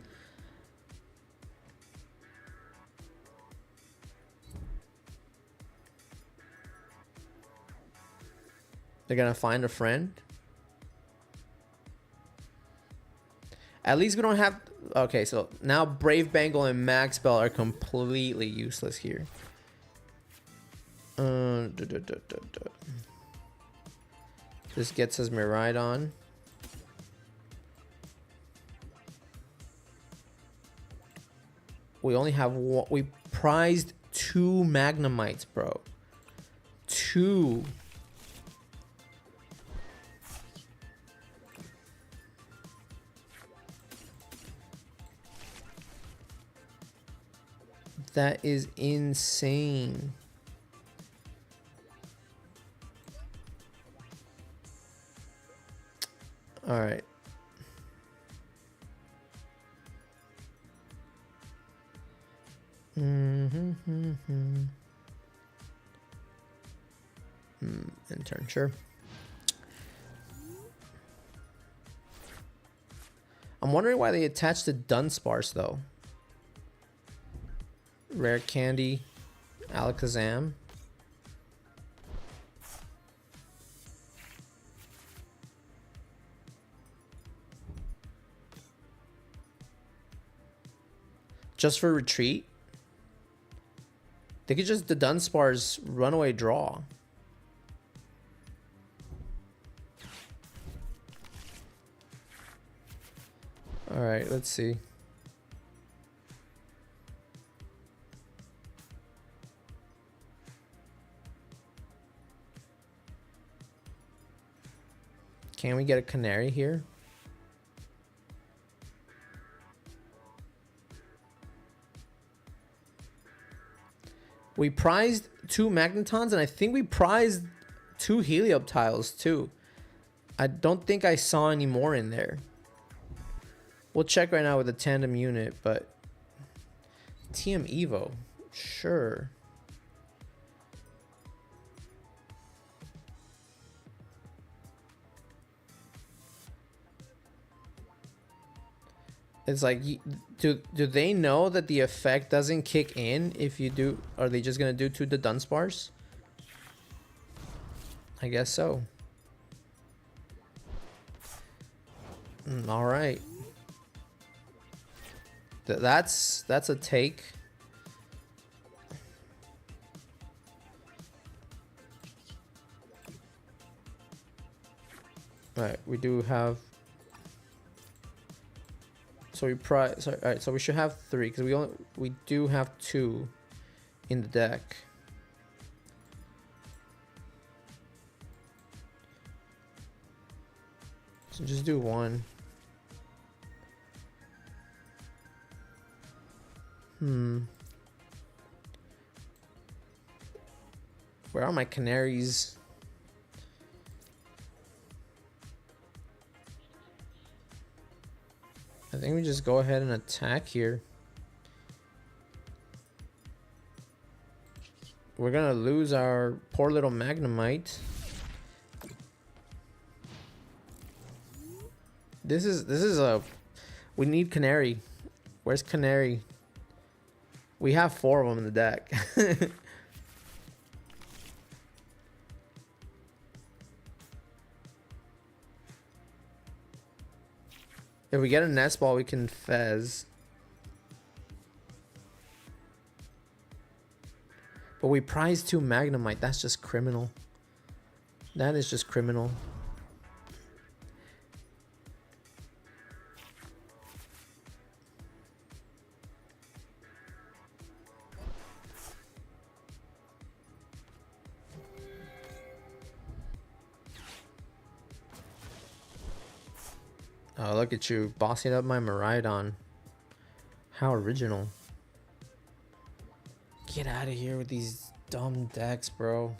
They're gonna find a friend. At least we don't have... Okay, so now Brave Bengal and Max Bell are completely useless here. This gets us Miraidon. We only have one. We prized 2 Magnemites, bro. 2. That is insane. All right. Intern, sure. I'm wondering why they attached the Dunsparce though. Rare Candy, Alakazam. Just for retreat? They could just the Dunsparce runaway draw. All right, let's see. Can we get a Canary here? We prized 2 Magnetons, and I think we prized 2 Helioptiles too. I don't think I saw any more in there. We'll check right now with the tandem unit, but TM Evo, sure. It's like, do they know that the effect doesn't kick in if you do? Are they just gonna do to the Dunsparce? I guess so. All right. That's a take. All right, we do have. So we prize. All right, so we should have 3 because we do have 2 in the deck. So just do 1. Where are my Canaries? I think we just go ahead and attack here. We're gonna lose our poor little Magnemite. This is a... We need Canary. Where's Canary? We have 4 of them in the deck. If we get a Nest Ball, we can Fez. But we prize 2 Magnemite. That's just criminal. That is just criminal. Oh, look at you, bossing up my Miraidon. How original. Get out of here with these dumb decks, bro.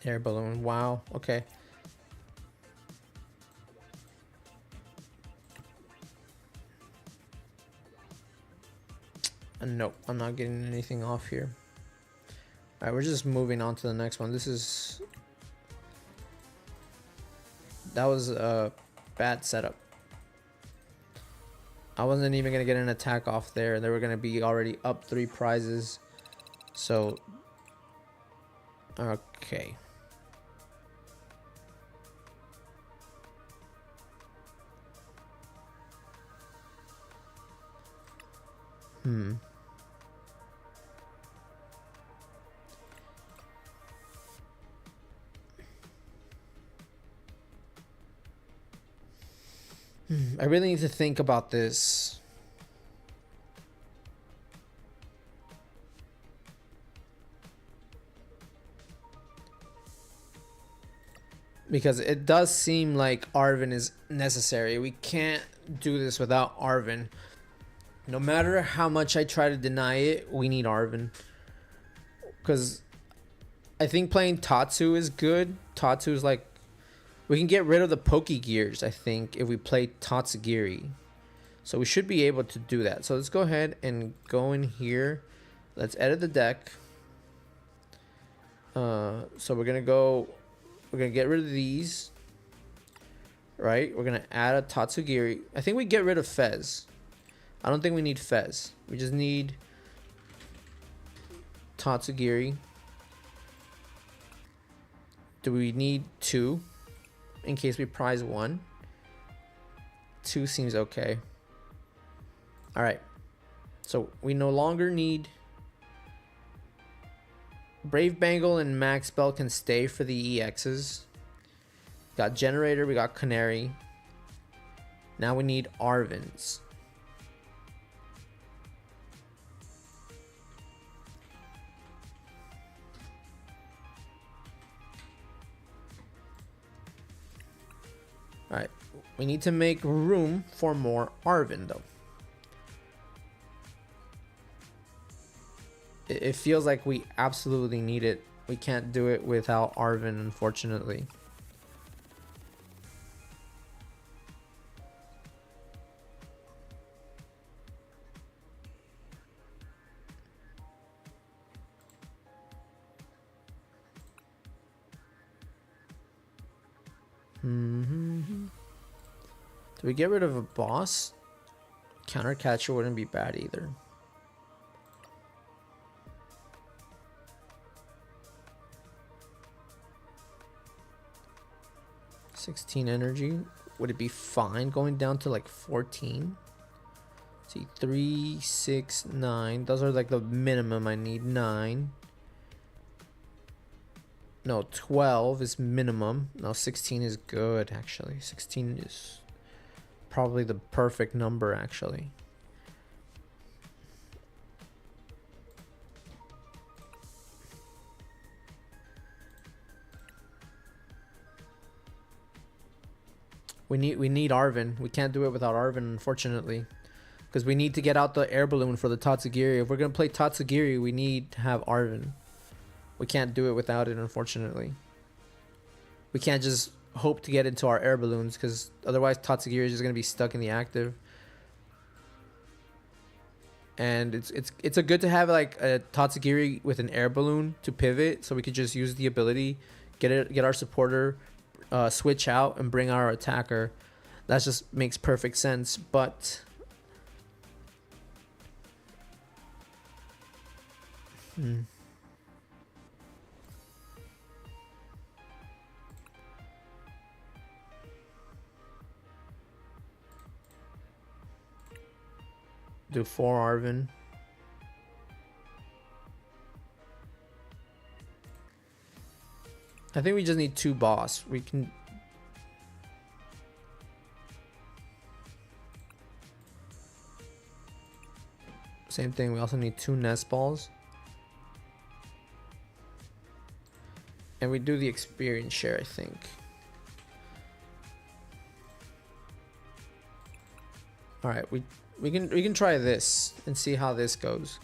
Air balloon, wow, okay. Nope, I'm not getting anything off here. All right, we're just moving on to the next one. That was a bad setup. I wasn't even gonna get an attack off there. They were gonna be already up 3 prizes. So, okay. I really need to think about this. Because it does seem like Arven is necessary. We can't do this without Arven. No matter how much I try to deny it, we need Arven. Because I think playing Tatsu is good. Tatsu is like... We can get rid of the Pokegears, I think, if we play Tatsugiri. So we should be able to do that. So let's go ahead and go in here. Let's edit the deck. So we're going to get rid of these. Right? We're going to add a Tatsugiri. I think we get rid of Fez. I don't think we need Fez. We just need Tatsugiri. Do we need 2? In case we prize 1. 2 seems okay. Alright. So we no longer need... Brave Bangle and Max Bell can stay for the EXs. Got Generator, we got Canary. Now we need Arvens. Alright, we need to make room for more Arven though. It feels like we absolutely need it. We can't do it without Arven, unfortunately. Do we get rid of a boss? Countercatcher wouldn't be bad either. $16 energy. Would it be fine going down to like 14? See, 3, 6, 9. Those are like the minimum I need. 9. No, 12 is minimum. No, 16 is good actually. 16 is probably the perfect number actually. We need Arven. We can't do it without Arven, unfortunately. Because we need to get out the air balloon for the Tatsugiri. If we're going to play Tatsugiri, we need to have Arven. We can't do it without it, unfortunately. We can't just hope to get into our air balloons, because otherwise Tatsugiri is just going to be stuck in the active. And it's a good to have like a Tatsugiri with an air balloon to pivot, so we could just use the ability, get our supporter, switch out and bring our attacker. That just makes perfect sense. But do 4 Arven. I think we just need 2 boss. We can... Same thing, we also need 2 nest balls. And we do the experience share, I think. Alright, we can try this and see how this goes.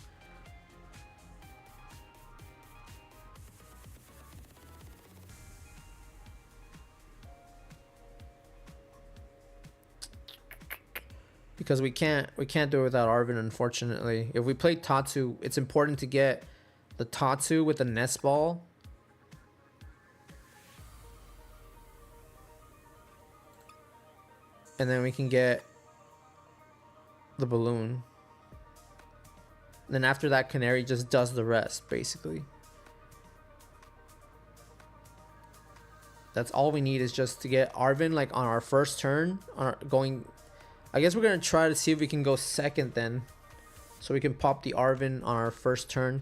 Because we can't do it without Arven, unfortunately. If we play Tatsu, it's important to get the Tatsu with the nest ball. And then we can get the balloon. And then after that, Canary just does the rest, basically. That's all we need, is just to get Arven like on our first turn. I guess we're gonna try to see if we can go second then, so we can pop the Arven on our first turn.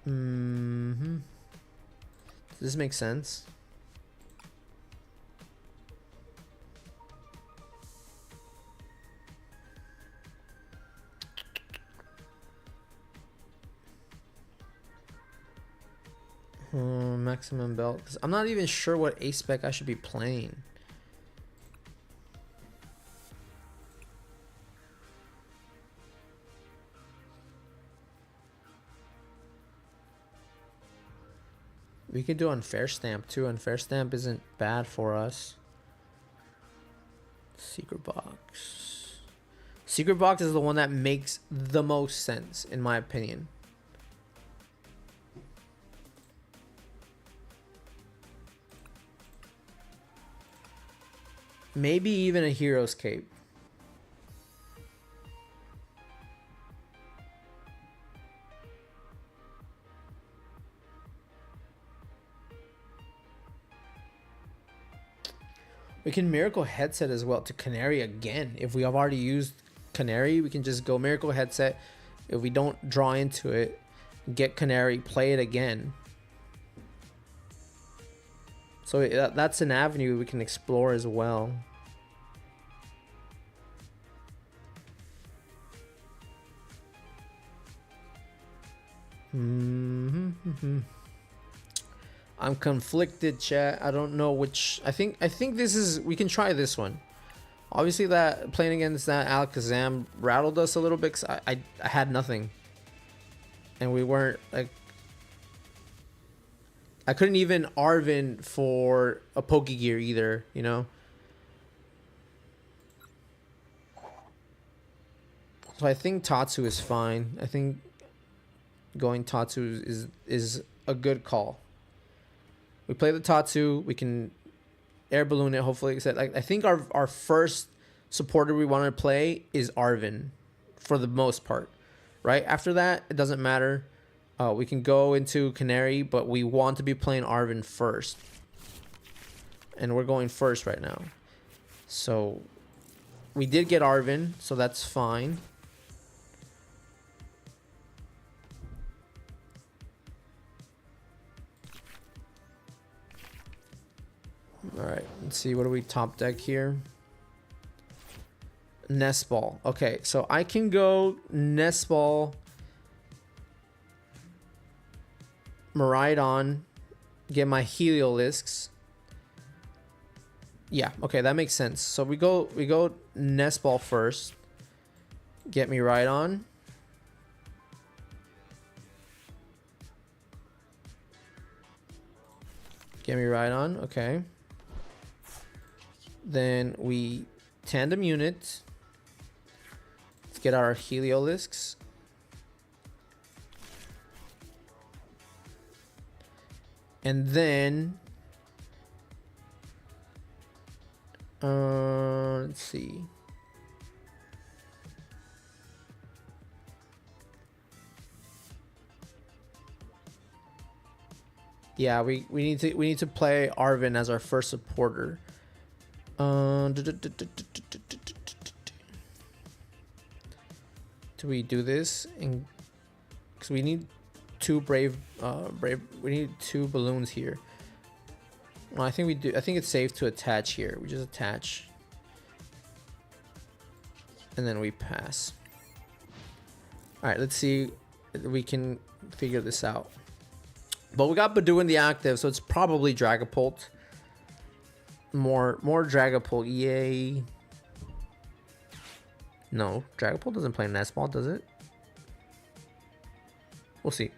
Does this make sense? Maximum belt, because I'm not even sure what A spec I should be playing. We could do Unfair Stamp too. Unfair Stamp isn't bad for us. Secret Box. Secret Box is the one that makes the most sense, in my opinion. Maybe even a Hero's Cape. We can Miracle Headset as well to Canary again. If we have already used Canary, we can just go Miracle Headset. If we don't draw into it, get Canary, play it again. So that's an avenue we can explore as well. I'm conflicted, chat. I don't know which. I think this is. We can try this one. Obviously, that playing against that Alakazam rattled us a little bit, because I had nothing, and we weren't like. I couldn't even Arven for a Pokegear either, you know? So I think Tatsu is fine. I think going Tatsu is a good call. We play the Tatsu, we can air balloon it, hopefully. Like, I think our first supporter we want to play is Arven for the most part, right? After that, it doesn't matter. We can go into Canary, but we want to be playing Arven first. And we're going first right now. So we did get Arven, so that's fine. Alright, let's see. What do we top deck here? Nest Ball. Okay, so I can go Nest Ball, Miraidon, get my Heliolisks. Yeah, okay, that makes sense. So we go Nest Ball first. Get me Miraidon. Get me Miraidon, okay. Then we tandem unit. Let's get our Heliolisks. And then let's see. Yeah, we need to play Arven as our first supporter. Do we do this? Because we need two brave. We need two balloons here. Well, I think we do. I think it's safe to attach here. We just attach, and then we pass. All right, let's see if we can figure this out. But we got Badoo in the active, so it's probably Dragapult. More Dragapult, yay. No, Dragapult doesn't play Nest Ball, does it? We'll see.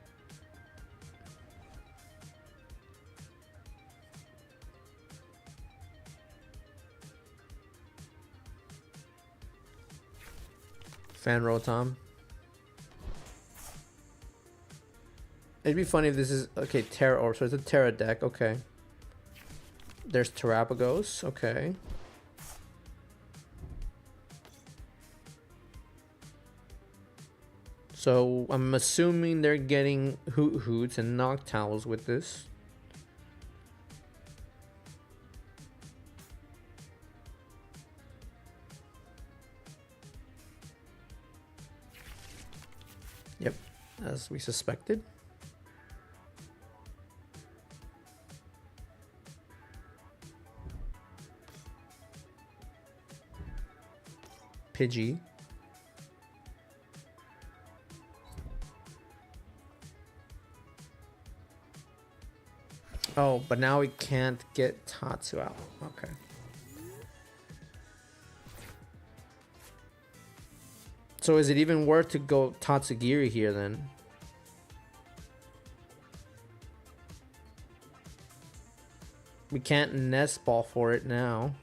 Fan Rotom. It'd be funny if this is okay. Terra Orb, so it's a Terra deck. Okay. There's Terrapagos. Okay. So I'm assuming they're getting Hoot Hoots and Noctowls with this. Yep, as we suspected. Pidgey. Oh, but now we can't get Tatsu out. Okay. So is it even worth to go Tatsugiri here then? We can't nest ball for it now.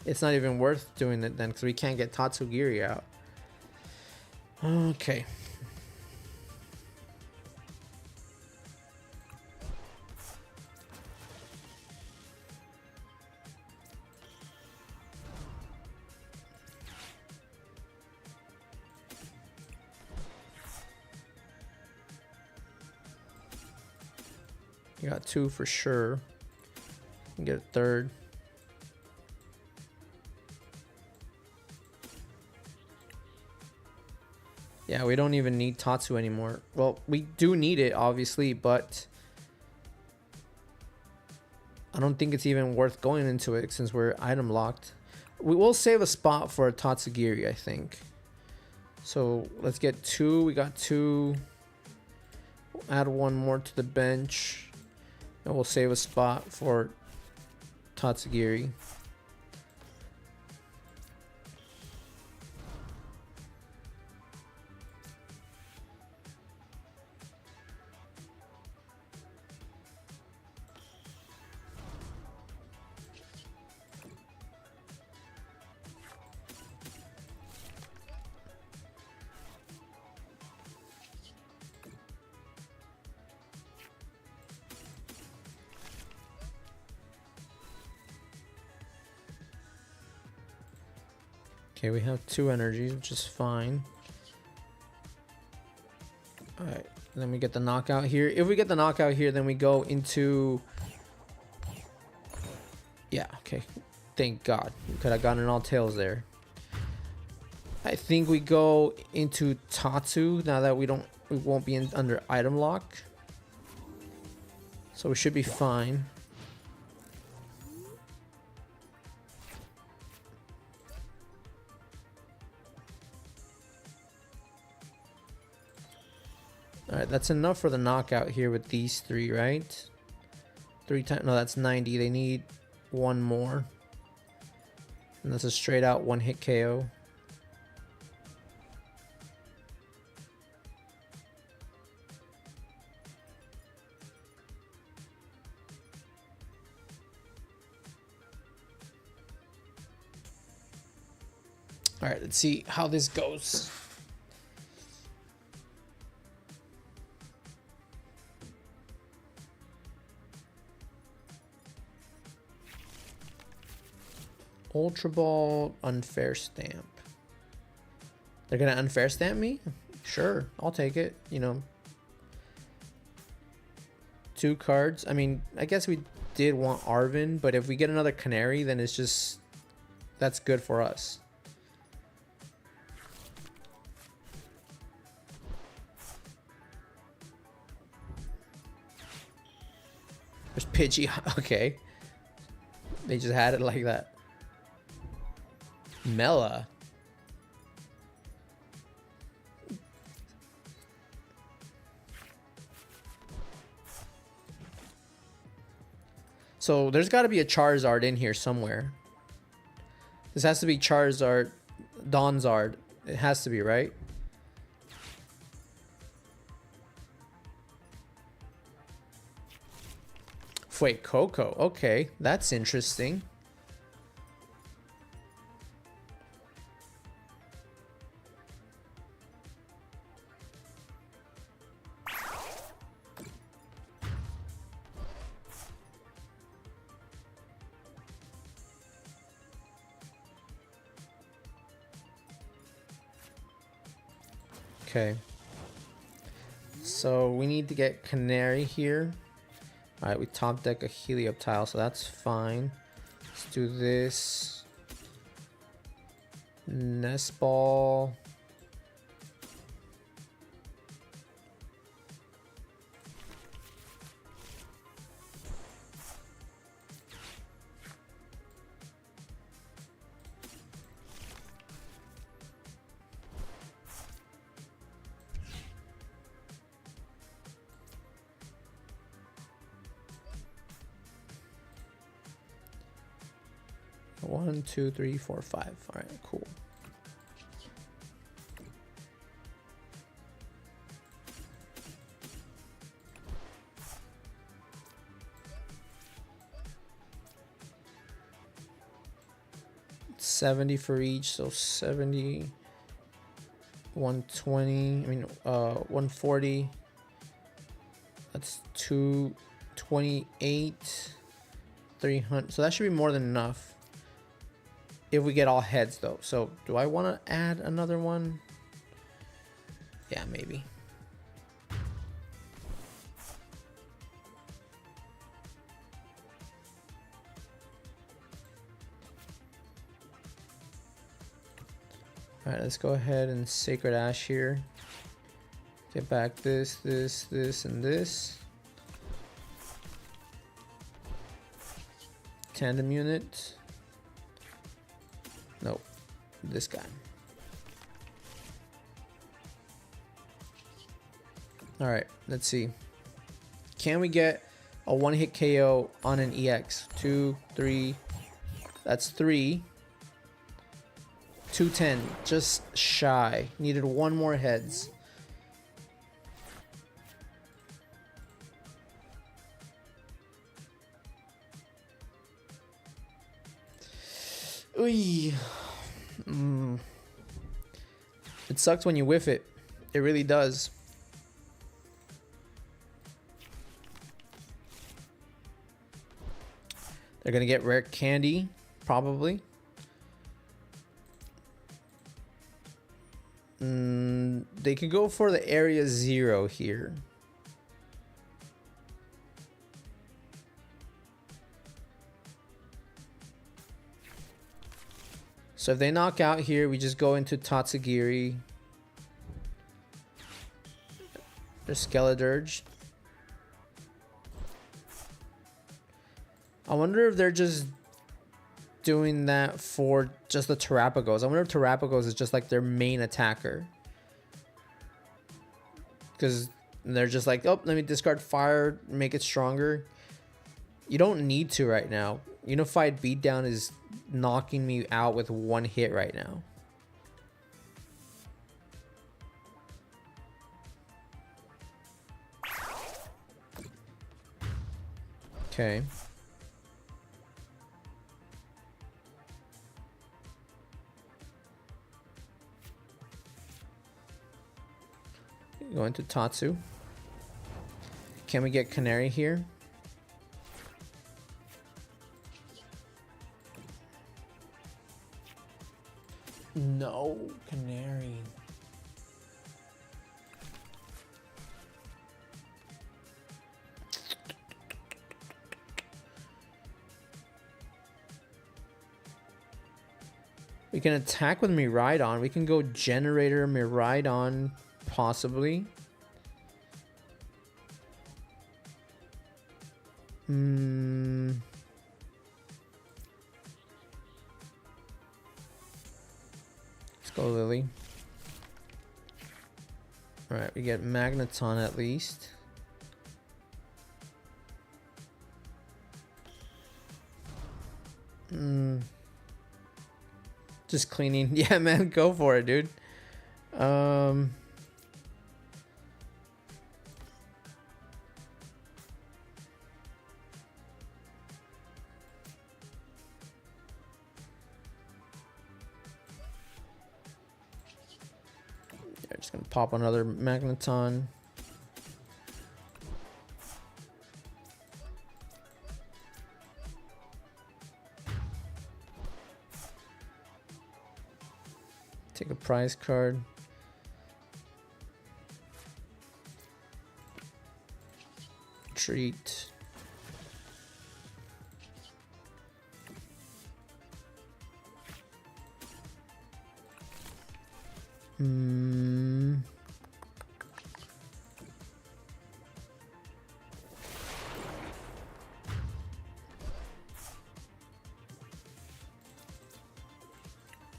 It's not even worth doing it then because we can't get Tatsugiri out. Okay. You got 2 for sure. You get a 3rd. Yeah, we don't even need Tatsu anymore. Well, we do need it, obviously, but I don't think it's even worth going into it since we're item locked. We will save a spot for a Tatsugiri, I think. So let's get 2. We got 2. We'll add 1 more to the bench. And we'll save a spot for Tatsugiri. Okay, we have 2 energies, which is fine. Alright, then we get the knockout here. If we get the knockout here, then we go into... Yeah, okay. Thank God. We could have gotten all tails there. I think we go into Tatsu now that we won't be under item lock. So we should be fine. Alright, that's enough for the knockout here with these 3, right? 3 times, no, that's 90. They need 1 more. And that's a straight out 1-hit KO. Alright, let's see how this goes. Ultra Ball, unfair stamp. They're gonna unfair stamp me? Sure, I'll take it. You know, 2 cards. I mean, I guess we did want Arvin, but if we get another Canary, then it's just that's good for us. There's Pidgey. Okay, they just had it like that. Mela. So there's got to be a Charizard in here somewhere. This has to be Charizard, Donzard. It has to be, right? Wait, Coco. Okay, that's interesting. Okay. So we need to get Canary here. Alright, we top deck a Helioptile, so that's fine. Let's do this. Nest Ball. One, two, three, four, five. All right, cool. $70 for each, so 70, 120. I mean, 140. That's 228, 300. So that should be more than enough. If we get all heads though. So do I want to add another one? Yeah, maybe. All right, let's go ahead and Sacred Ash here. Get back this, this, this, and this. Tandem unit. Nope, this guy. All right, let's see. Can we get a one-hit KO on an EX? 2, 3. That's 3. 210, just shy. Needed one more heads. Ooh. It sucks when you whiff it. It really does. They're gonna get rare candy, probably. They could go for the area 0 here. So if they knock out here, we just go into Tatsugiri. There's Skeledirge. I wonder if they're just doing that for just the Terrapagos. I wonder if Terrapagos is just like their main attacker. Because they're just like, oh, let me discard fire, make it stronger. You don't need to right now. Unified Beatdown is knocking me out with one hit right now. Okay. Going to Tatsu. Can we get Canary here? No, Canary. We can attack with Miraidon. We can go Generator, Miraidon, possibly. Let's go Lily. Alright, we get Magneton at least. Just cleaning. Yeah, man, go for it, dude. gonna pop another Magneton. Take a prize card. Treat.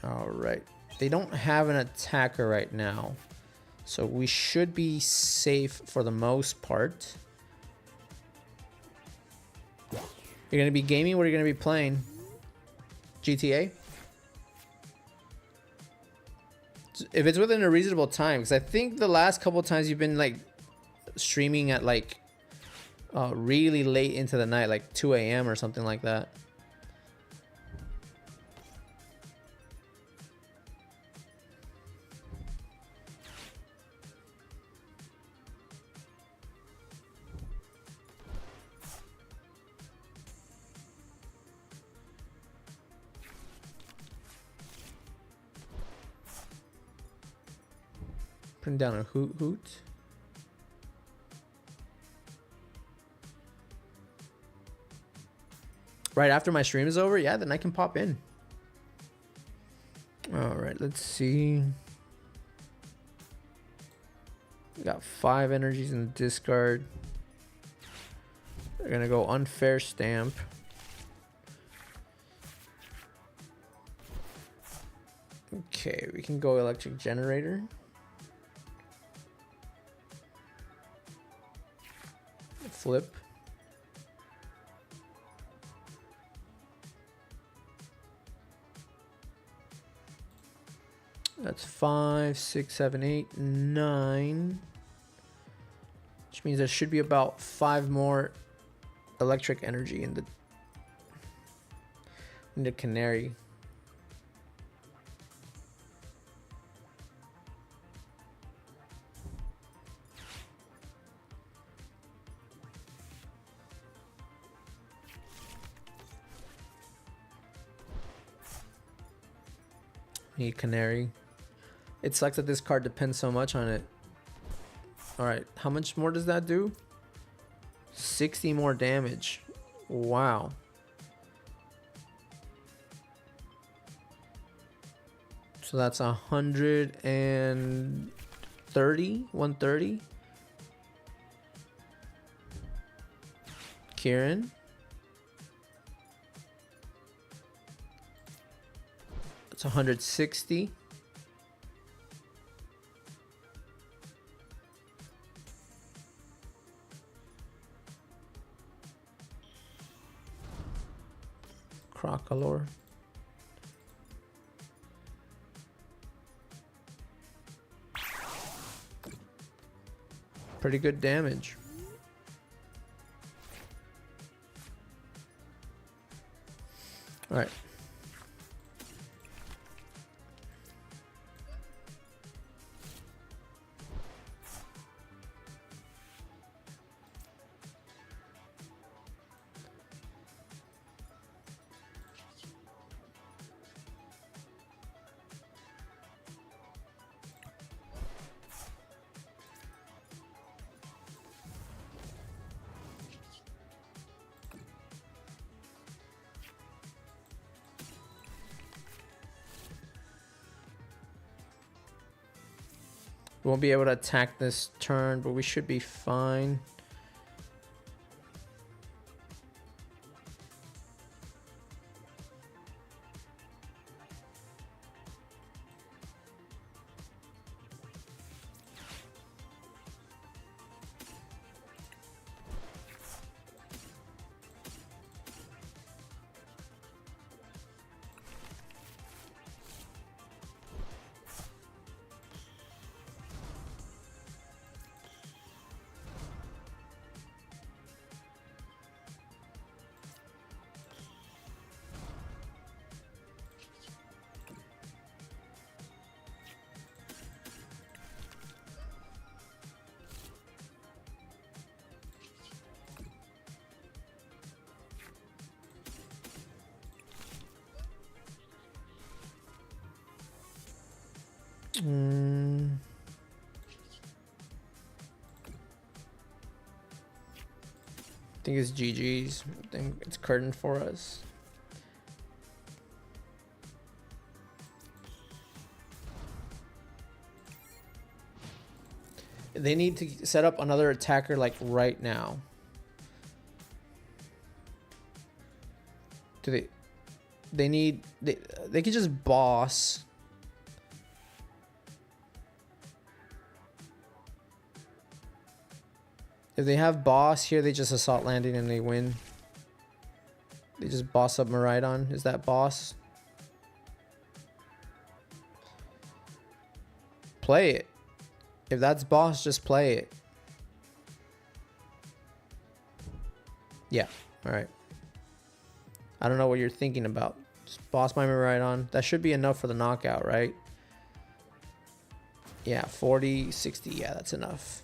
All right. They don't have an attacker right now, so we should be safe for the most part. You're going to be gaming? What are you going to be playing? GTA? If it's within a reasonable time, because I think the last couple of times you've been like streaming at like really late into the night, like 2 a.m. or something like that. Putting down a hoot. Right after my stream is over, yeah, then I can pop in. All right, let's see. We got 5 energies in the discard. They're gonna go unfair stamp. Okay, we can go electric generator. Flip. That's 5, 6, 7, 8, 9. Which means there should be about 5 more electric energy in the canary. Need canary. It sucks that this card depends so much on it. Alright, how much more does that do? 60 more damage. Wow. So that's 130? Kieran. That's 160. Crocolore. Pretty good damage. All right. We won't be able to attack this turn, but we should be fine. I think it's GG's. I think it's curtained for us. They need to set up another attacker like right now. Do they? They need. They could just boss. If they have boss here, they just assault landing and they win. They just boss up Miraidon. Is that boss? Play it. If that's boss, just play it. Yeah. All right. I don't know what you're thinking about. Just boss my Miraidon. That should be enough for the knockout, right? Yeah, 40, 60. Yeah, that's enough.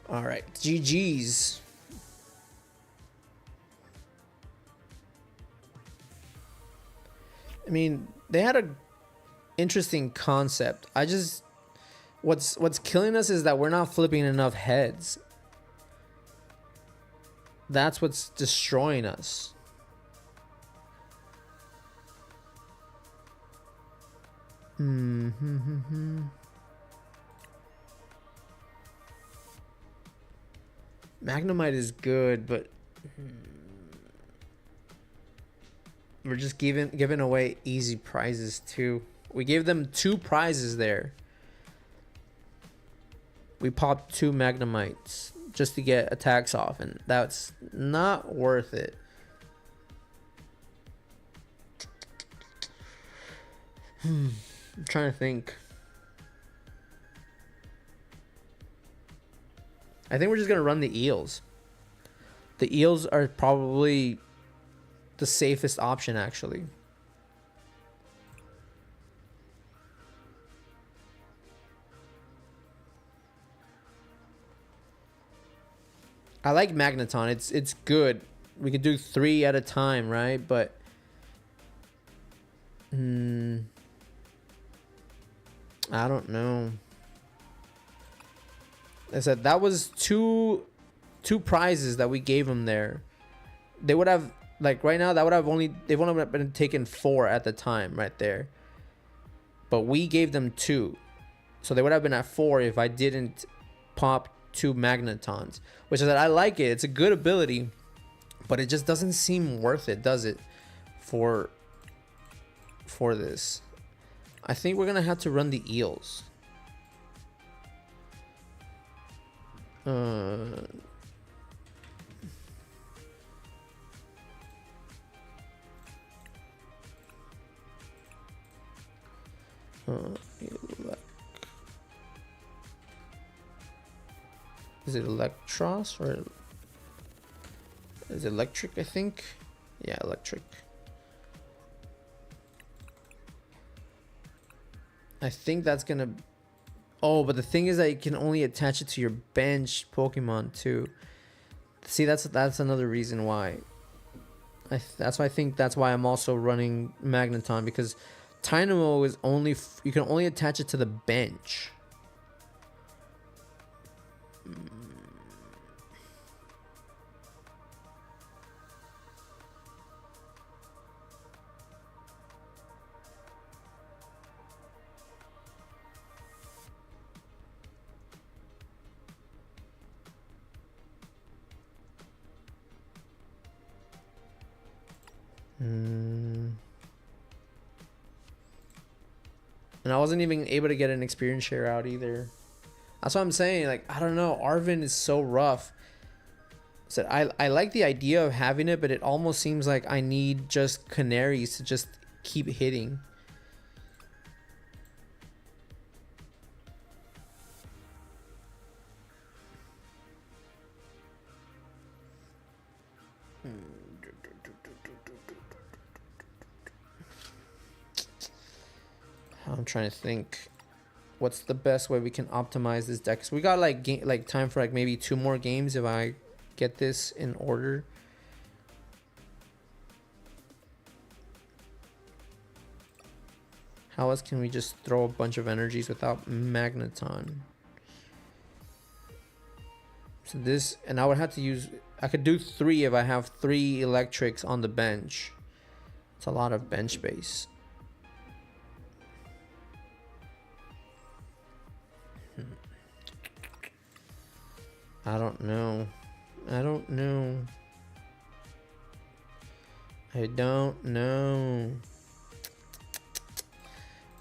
All right. GG's. I mean, they had a interesting concept. What's killing us is that we're not flipping enough heads. That's what's destroying us. Magnemite is good, but we're just giving away easy prizes too. We gave them 2 prizes there. We popped 2 Magnemites just to get attacks off, and that's not worth it. I'm trying to think. I think we're just gonna run the eels. The eels are probably the safest option, actually. I like Magneton. It's good. We could do 3 at a time, right? But I don't know. I said that was two prizes that we gave them there. They would have, like, right now, that would have they've only been taken 4 at the time right there. But we gave them 2. So they would have been at 4 if I didn't pop 2 Magnetons. Which is that I like it. It's a good ability. But it just doesn't seem worth it, does it? For this. I think we're going to have to run the eels. Is it Electros or is it electric? I think. Yeah, electric. I think that's gonna. Oh, but the thing is that you can only attach it to your bench Pokemon too. See, that's another reason why. That's why I think that's why I'm also running Magneton, because Tynamo is only you can only attach it to the bench. And I wasn't even able to get an experience share out either. That's what I'm saying. Like, I don't know. Arvin is so rough. So I like the idea of having it, but it almost seems like I need just canaries to just keep hitting. I'm trying to think what's the best way we can optimize this deck. So we got like time for like maybe 2 more games if I get this in order. How else can we just throw a bunch of energies without Magneton? So this, and I would have to use, I could do 3 if I have 3 electrics on the bench. It's a lot of bench space. I don't know. I don't know. I don't know.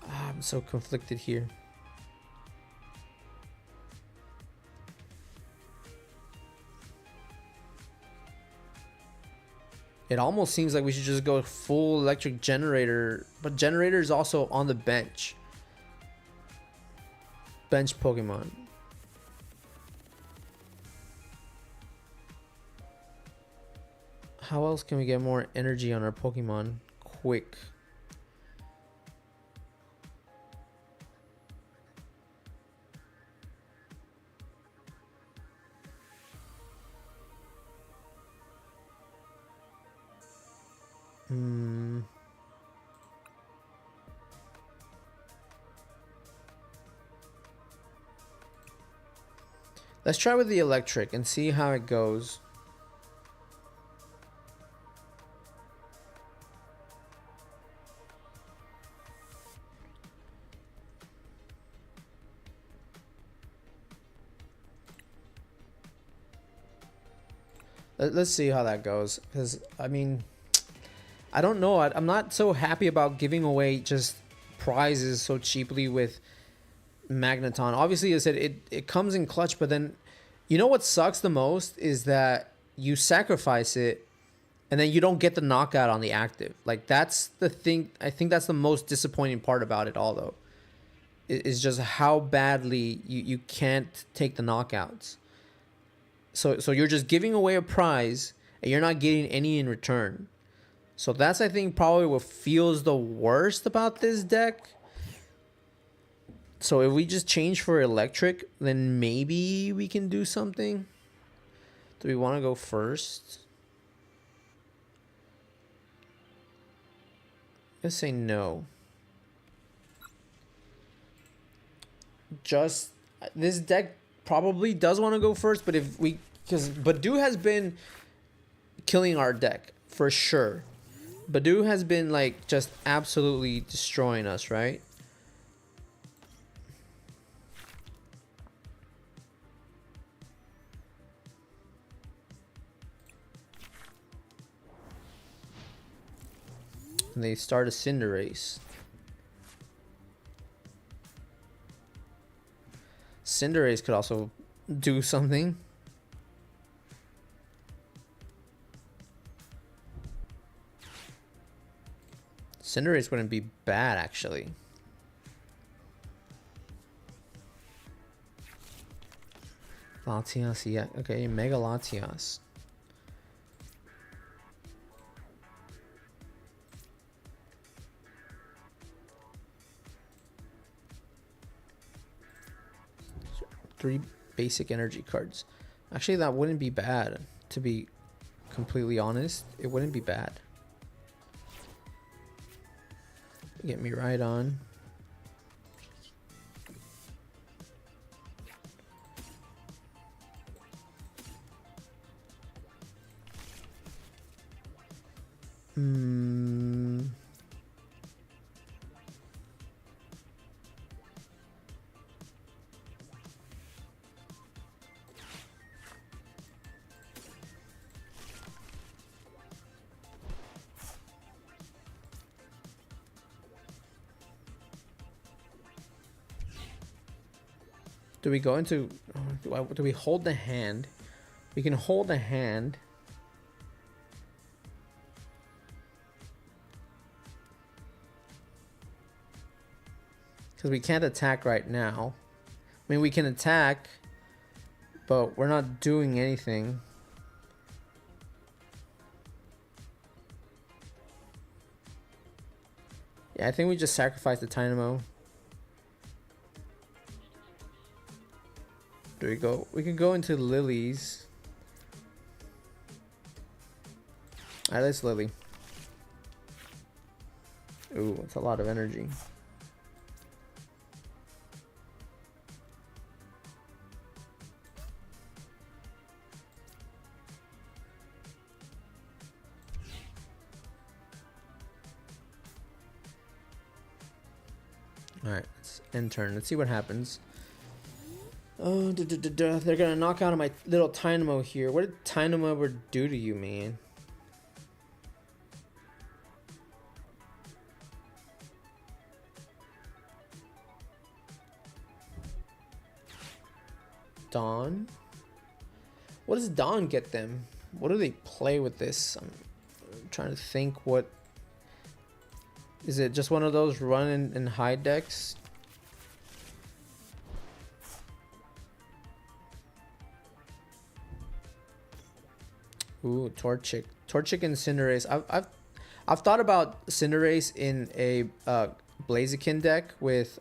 I'm so conflicted here. It almost seems like we should just go full electric generator, but generator is also on the bench. Bench Pokemon. How else can we get more energy on our Pokemon quick? Let's try with the electric and see how it goes. Let's see how that goes, because I mean, I don't know. I'm not so happy about giving away just prizes so cheaply with Magneton. Obviously, I said it comes in clutch, but then you know what sucks the most is that you sacrifice it and then you don't get the knockout on the active. Like, that's the thing. I think that's the most disappointing part about it all, though, is just how badly you can't take the knockouts. So you're just giving away a prize and you're not getting any in return. So that's, I think, probably what feels the worst about this deck. So if we just change for electric, then maybe we can do something. Do we want to go first? Let's say no. Just this deck probably does want to go first, but if we, because Badu has been killing our deck for sure. Badu has been like just absolutely destroying us, right? And they start a Cinderace. Cinderace could also do something. Cinderace wouldn't be bad, actually. Latias, yeah. Okay, Mega Latias. Three basic energy cards. Actually, that wouldn't be bad, to be completely honest. It wouldn't be bad. Get me right on. Do we go into, do we hold the hand? We can hold the hand. Because we can't attack right now. I mean, we can attack, but we're not doing anything. Yeah, I think we just sacrifice the Dynamo. Do we go? We can go into Lilies. Alright, let's Lily. Ooh, it's a lot of energy. Alright, let's end turn. Let's see what happens. Oh, they're gonna knock out my little Tynamo here. What did Tynamo ever do to you, man? Dawn? What does Dawn get them? What do they play with this? I'm trying to think what... Is it just one of those run and hide decks? Ooh, Torchic. Torchic and Cinderace. I've thought about Cinderace in a Blaziken deck with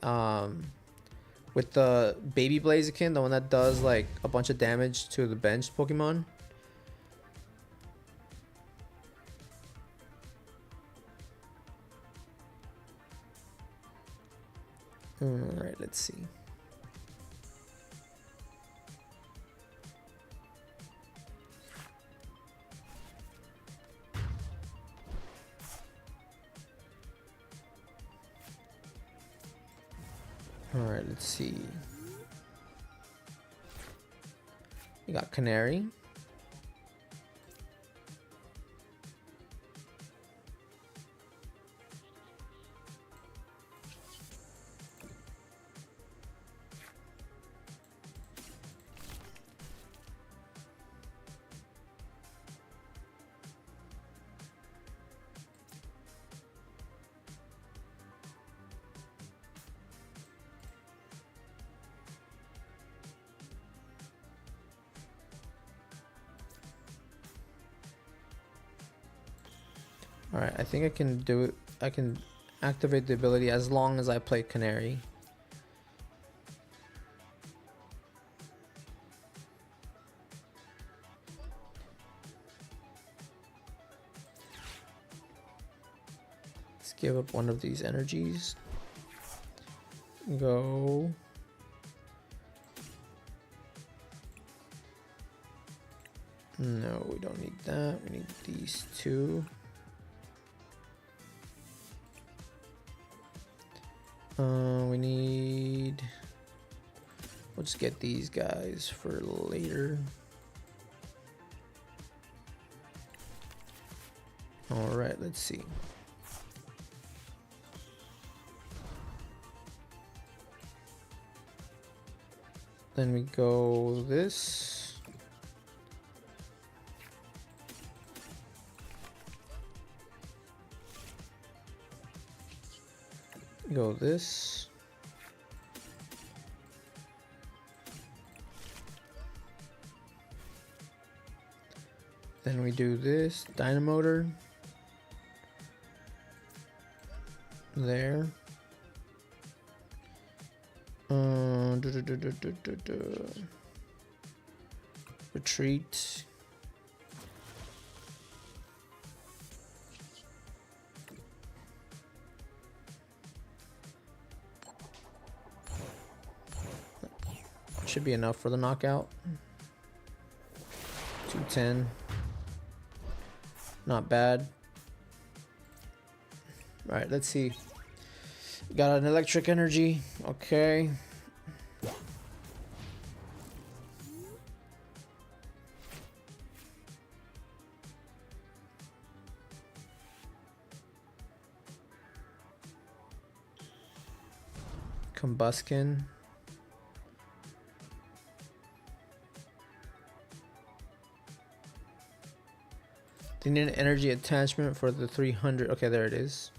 the baby Blaziken, the one that does like a bunch of damage to the benched Pokemon. Alright, let's see. Alright, let's see. We got Canary. Alright, I think I can do it. I can activate the ability as long as I play Canary. Let's give up one of these energies. Go. No, we don't need that. We need these two. We need... We'll just get these guys for later. Alright, let's see. Then we go this. Go this. Then we do this Dynamotor. There. Retreat. Should be enough for the knockout. 210. Not bad. Alright, let's see. Got an electric energy. Okay. Combuskin. They need an energy attachment for the 300. Okay, there it is.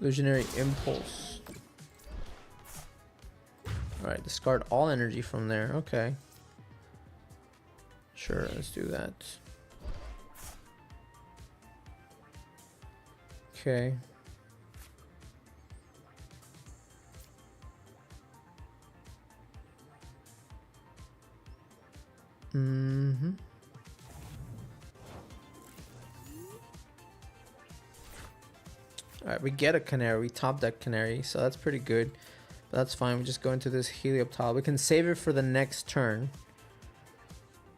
Illusionary Impulse. Alright, discard all energy from there. Okay. Sure, let's do that. Okay. Mm-hmm. Alright, we get a Canary. We top deck Canary, so that's pretty good. But that's fine. We just go into this Helioptile. We can save it for the next turn.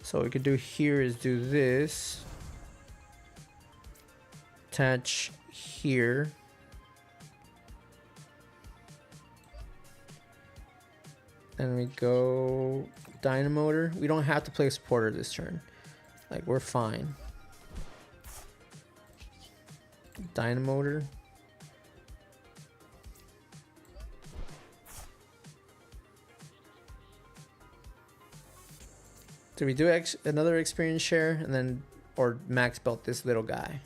So what we could do here is do this. Attach here. And we go Dynamotor. We don't have to play a supporter this turn. Like, we're fine. Dynamotor. Do we do another experience share and then, or max belt this little guy?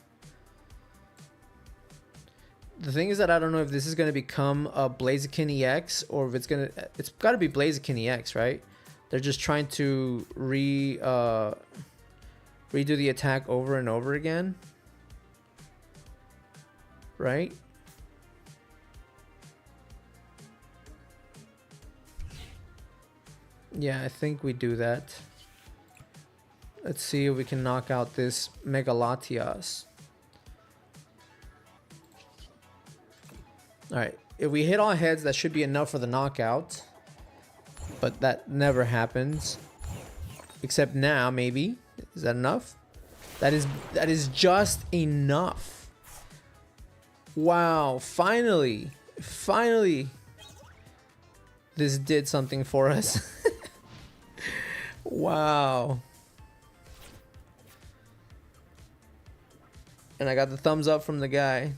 The thing is that I don't know if this is going to become a Blaziken EX or if it's going to, it's got to be Blaziken EX, right? They're just trying to redo the attack over and over again. Right? Yeah, I think we do that. Let's see if we can knock out this Megalatias. Alright, if we hit all heads, that should be enough for the knockout. But that never happens. Except now, maybe. Is that enough? That is just enough. Wow, finally. Finally. This did something for us. Wow. And I got the thumbs up from the guy.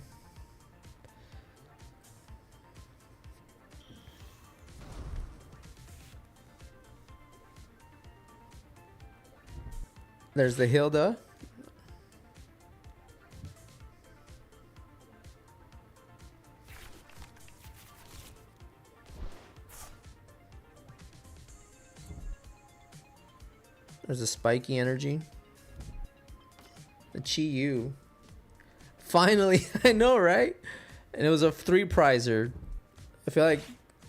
There's the Hilda. There's a spiky energy. The Chi-Yu. Finally, I know, right? And it was a 3-prizer. I feel like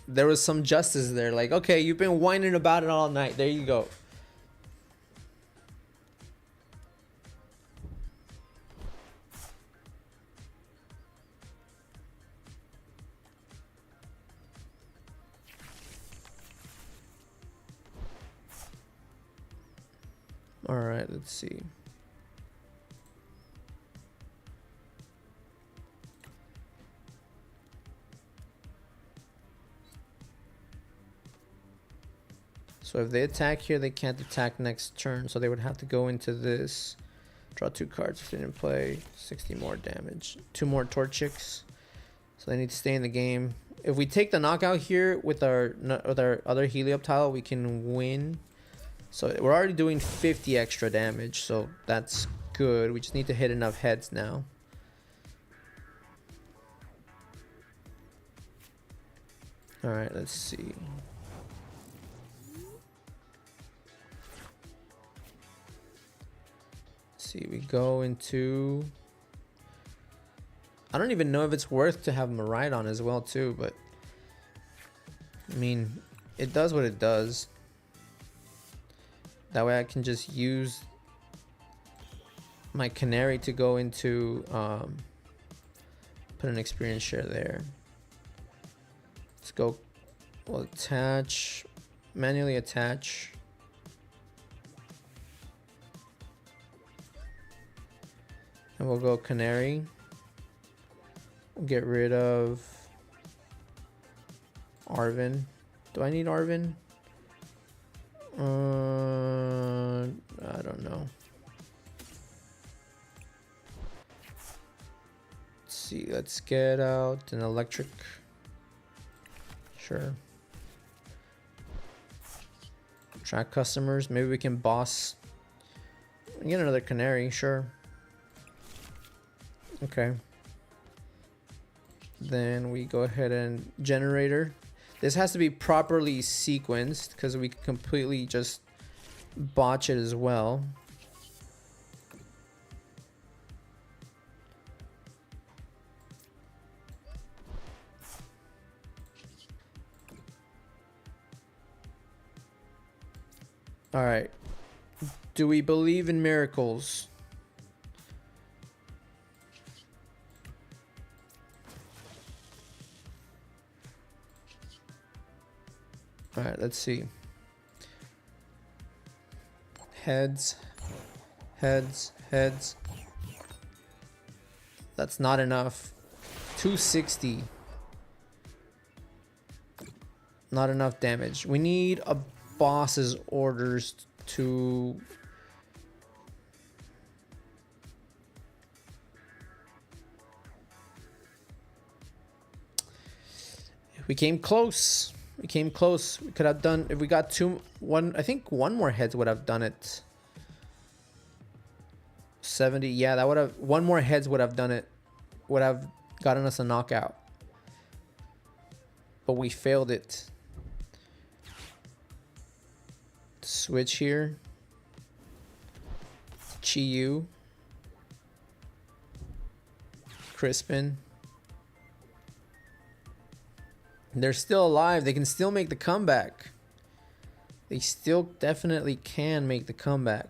there was some justice there. Like, okay, you've been whining about it all night. There you go. All right, let's see. So if they attack here, they can't attack next turn. So they would have to go into this. Draw 2 cards if they didn't play. 60 more damage. 2 more Torchics. So they need to stay in the game. If we take the knockout here with our other Helioptile, we can win. So we're already doing 50 extra damage. So that's good. We just need to hit enough heads now. Alright, let's see. See, we go into, I don't even know if it's worth to have Miraidon as well too, but I mean, it does what it does. That way I can just use my Canary to go into put an experience share there. Let's go. We'll attach, manually attach. And we'll go Canary. We'll get rid of Arven. Do I need Arven? I don't know. Let's see. Let's get out an electric. Sure. Track customers. Maybe we can boss. Get another Canary. Sure. Okay. Then we go ahead and generator. This has to be properly sequenced because we can completely just botch it as well. All right. Do we believe in miracles? All right, let's see. Heads, heads, heads. That's not enough. 260. Not enough damage. We need a boss's orders to... We came close. We came close. We could have done... If we got one... I think one more heads would have done it. 70. Yeah, that would have... One more heads would have done it. Would have gotten us a knockout. But we failed it. Switch here. Chi-Yu. Crispin. They're still alive. They can still make the comeback. They still definitely can make the comeback.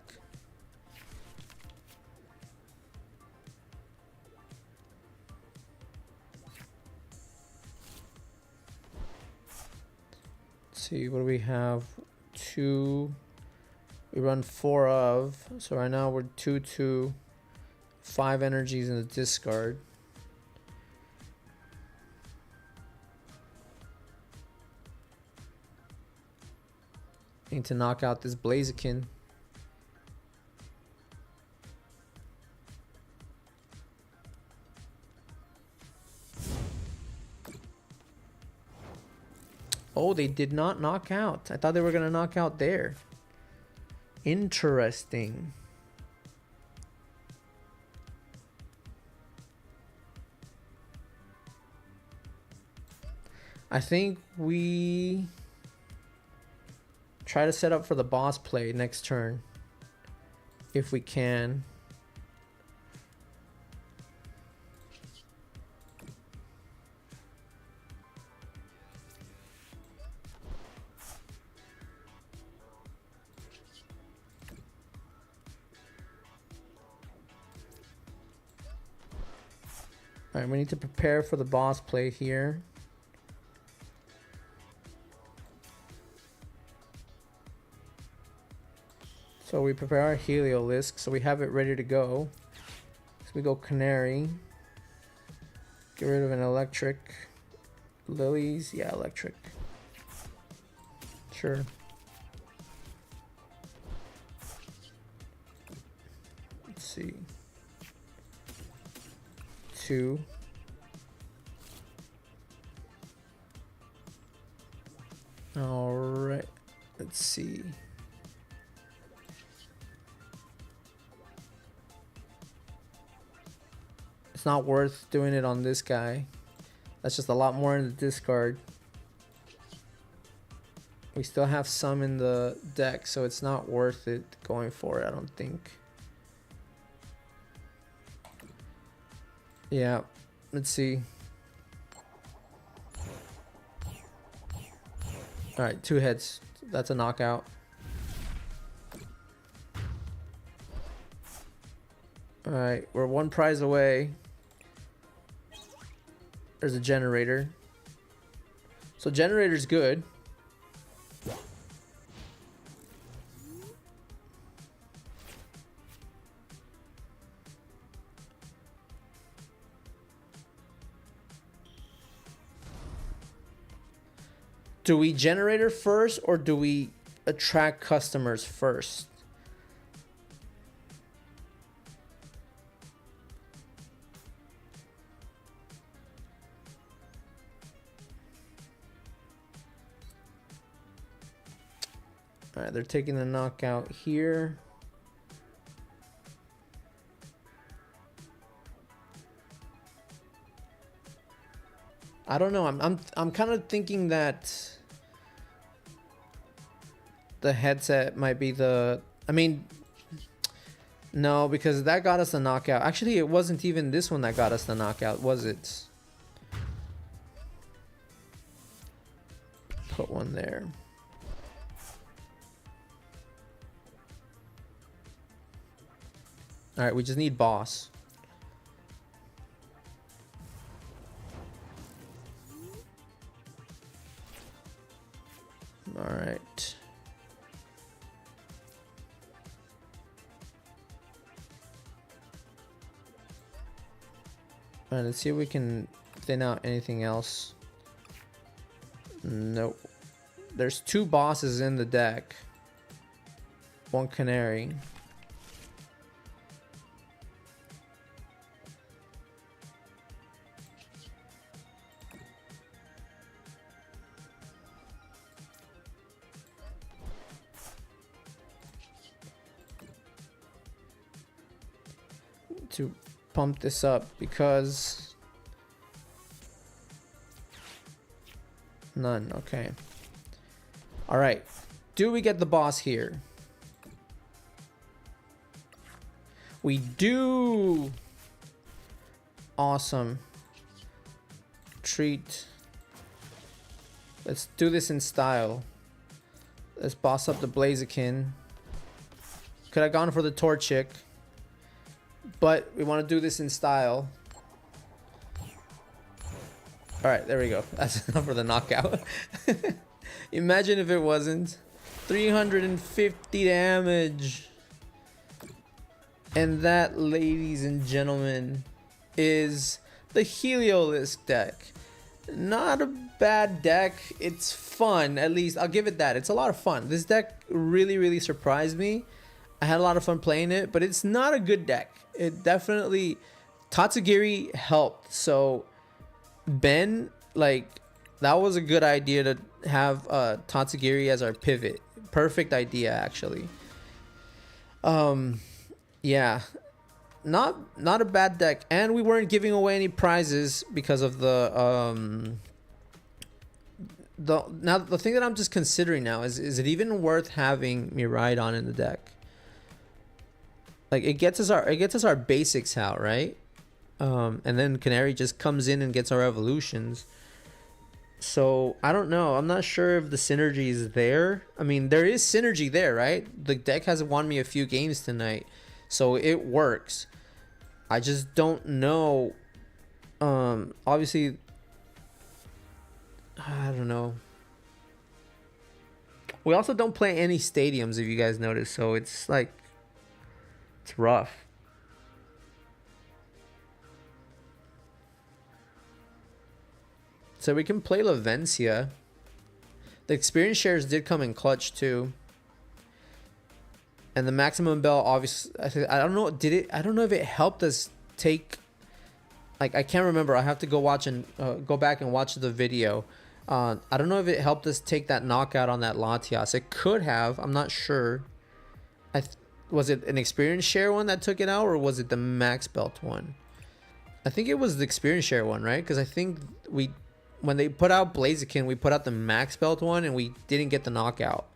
Let's see, what do we have? 2. We run 4 of. So right now we're 2-2. 5 energies in the discard. Need to knock out this Blaziken. Oh, they did not knock out. I thought they were going to knock out there. Interesting. I think we try to set up for the boss play next turn. If we can. Alright, we need to prepare for the boss play here. So we prepare our Heliolisk, so we have it ready to go. So we go Canary. Get rid of an electric. Lilies, yeah, electric. Sure. Let's see. 2. All right. Let's see. It's not worth doing it on this guy. That's just a lot more in the discard. We still have some in the deck, so it's not worth it going for it, I don't think. Yeah, let's see. All right, 2 heads. That's a knockout. All right, we're 1 prize away. There's a generator. So generator's good. Do we generator first or do we attract customers first? All right, they're taking the knockout here. I don't know. I'm kind of thinking that the headset might be the... I mean, no, because that got us a knockout. Actually, it wasn't even this one that got us the knockout, was it? Put one there. All right, we just need boss. All right. All right, let's see if we can thin out anything else. Nope. there's 2 bosses in the deck. 1 Canary. To pump this up because none. Okay. All right. Do we get the boss here? We do. Awesome. Treat. Let's do this in style. Let's boss up the Blaziken. Could have gone for the Torchic, but we want to do this in style. All right, there we go. That's enough for the knockout. Imagine if it wasn't. 350 damage. And that, ladies and gentlemen, is the Heliolisk deck. Not a bad deck. It's fun, at least. I'll give it that. It's a lot of fun. This deck really, really surprised me. I had a lot of fun playing it, but it's not a good deck. It definitely... Tatsugiri helped. So, Ben, like, that was a good idea to have Tatsugiri as our pivot. Perfect idea, actually. Yeah. Not a bad deck. And we weren't giving away any prizes because of the thing that I'm just considering now is it even worth having Miraidon in the deck? Like, it gets us our basics out, right? And then Canary just comes in and gets our evolutions. So I don't know. I'm not sure if the synergy is there. I mean, there is synergy there, right? The deck has won me a few games tonight, so it works. I just don't know. Obviously, I don't know. We also don't play any stadiums, if you guys notice. So it's like, it's rough. So we can play Lavencia. The experience shares did come in clutch too. And the maximum bell, obviously, I don't know. I don't know if it helped us take. Like, I can't remember. I have to go watch and go back and watch the video. I don't know if it helped us take that knockout on that Latias. It could have. I'm not sure. Was it an experience share one that took it out, or was it the max belt one? I think it was the experience share one, right? Because I think when they put out Blaziken, we put out the max belt one, and we didn't get the knockout,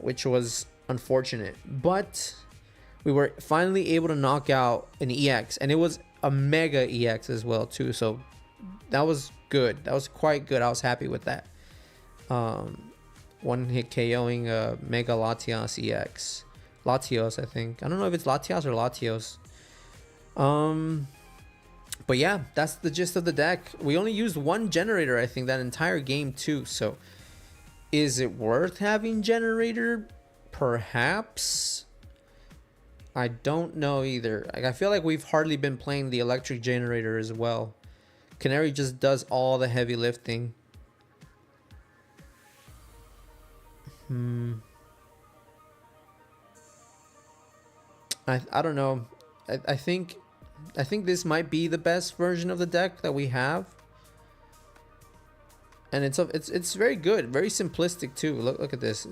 which was unfortunate. But we were finally able to knock out an EX, and it was a mega EX as well too. So that was good. That was quite good. I was happy with that. One hit KOing a mega Latias EX. Latios, I think. I don't know if it's Latias or Latios. But yeah, that's the gist of the deck. We only used 1 generator, I think, that entire game too. So is it worth having generator? Perhaps. I don't know either. Like, I feel like we've hardly been playing the electric generator as well. Canary just does all the heavy lifting. I don't know. I think this might be the best version of the deck that we have. And it's very good, very simplistic too. Look at this.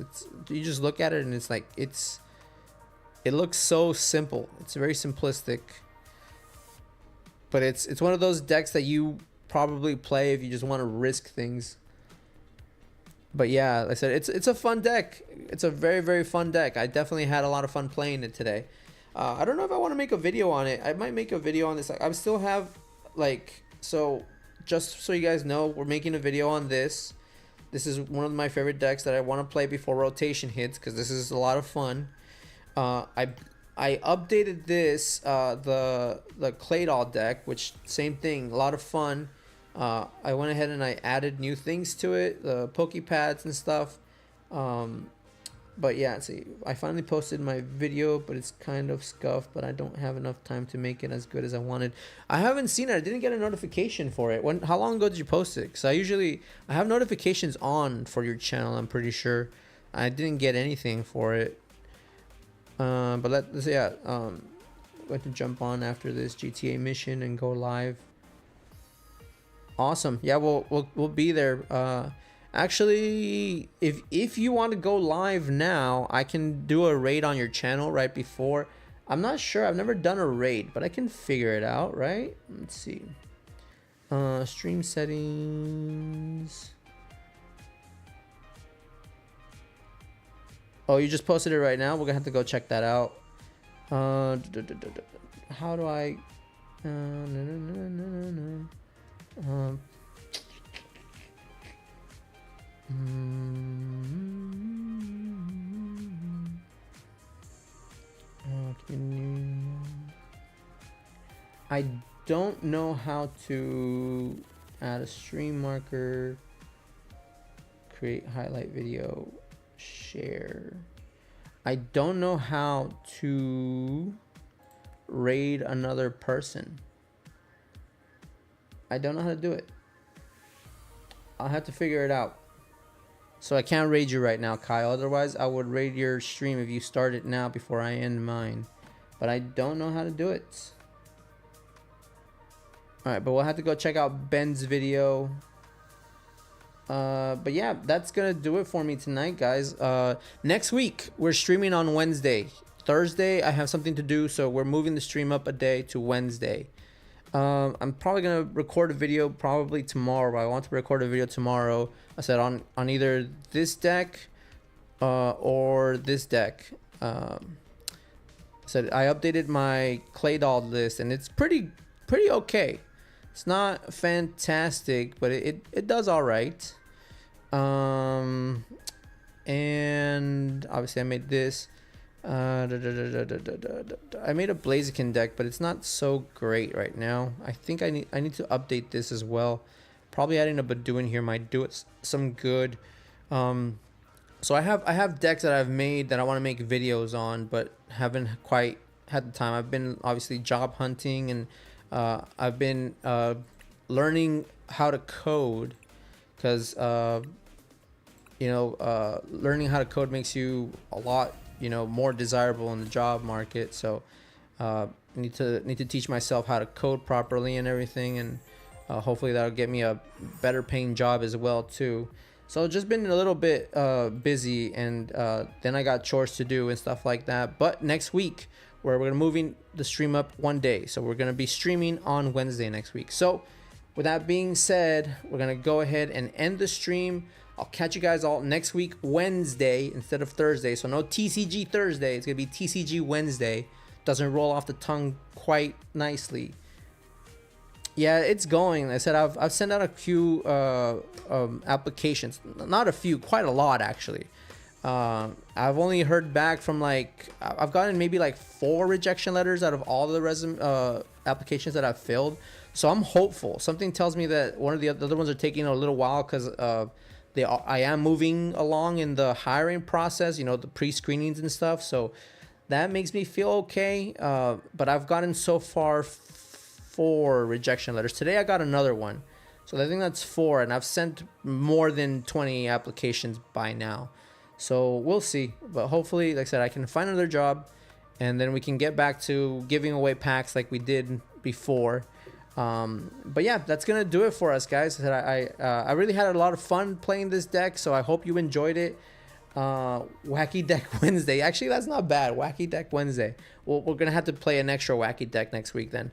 You just look at it and it's like it looks so simple. It's very simplistic. But it's one of those decks that you probably play if you just want to risk things. But yeah, like I said, it's a fun deck. It's a very, very fun deck. I definitely had a lot of fun playing it today. I don't know if I want to make a video on it. I might make a video on this. Like, I still have, like, so just so you guys know, we're making a video on this. This is one of my favorite decks that I want to play before rotation hits, because this is a lot of fun. I updated this, the Claydol deck, which same thing, a lot of fun. I went ahead and I added new things to it, the Pokepads and stuff. But yeah, see, I finally posted my video, but it's kind of scuffed, but I don't have enough time to make it as good as I wanted. I haven't seen it. I didn't get a notification for it. How long ago did you post it? Because I have notifications on for your channel, I'm pretty sure. I didn't get anything for it. But let's going to jump on after this GTA mission and go live. Awesome. Yeah, we'll be there. Actually, if you want to go live now, I can do a raid on your channel right before. I'm not sure. I've never done a raid, but I can figure it out, right? Let's see. Stream settings. Oh, you just posted it right now? We're gonna have to go check that out. How do I? I don't know how to add a stream marker, create highlight video, share. I don't know how to raid another person. I don't know how to do it. I'll have to figure it out. So I can't raid you right now, Kyle. Otherwise, I would raid your stream if you start it now before I end mine. But I don't know how to do it. Alright, but we'll have to go check out Ben's video. But yeah, that's gonna do it for me tonight, guys. Next week, we're streaming on Wednesday. Thursday, I have something to do, so we're moving the stream up a day to Wednesday. I'm probably gonna record a video probably tomorrow. I want to record a video tomorrow. I said on either this deck or this deck. Said I updated my clay doll list and it's pretty okay. It's not fantastic, but it does all right. And obviously I made this. I made a Blaziken deck, but it's not so great right now. I think I need to update this as well. Probably adding a Badoo here might do it some good. So I have decks that I've made that I want to make videos on, but haven't quite had the time. I've been obviously job hunting, and I've been learning how to code, because learning how to code makes you a lot more desirable in the job market. So I need to teach myself how to code properly and everything, and hopefully that'll get me a better paying job as well too. So just been a little bit busy, and then I got chores to do and stuff like that. But next week we're gonna moving the stream up one day, so we're gonna be streaming on Wednesday next week. So with that being said, we're gonna go ahead and end the stream. I'll catch you guys all next week, Wednesday instead of Thursday. So no TCG Thursday. It's going to be TCG Wednesday. Doesn't roll off the tongue quite nicely. Yeah, it's going. I said I've sent out a few applications. Not a few, quite a lot actually. I've only heard back from I've gotten maybe 4 rejection letters out of all the applications that I've filled. So I'm hopeful. Something tells me that one of the other ones are taking a little while, because I am moving along in the hiring process, the pre-screenings and stuff. So that makes me feel okay. But I've gotten so far 4 rejection letters. Today I got another one. So I think that's 4. And I've sent more than 20 applications by now. So we'll see. But hopefully, like I said, I can find another job. And then we can get back to giving away packs like we did before. But yeah, that's gonna do it for us, guys. I really had a lot of fun playing this deck, so I hope you enjoyed it. Wacky Deck Wednesday. Actually, that's not bad. Wacky Deck Wednesday. We're gonna have to play an extra wacky deck next week then.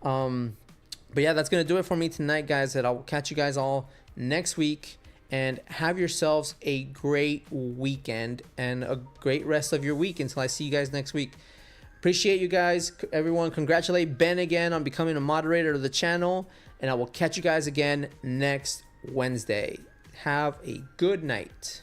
But yeah, that's gonna do it for me tonight, guys. And I'll catch you guys all next week, and have yourselves a great weekend and a great rest of your week until I see you guys next week. Appreciate you guys, everyone. Congratulate Ben again on becoming a moderator of the channel, and I will catch you guys again next Wednesday. Have a good night.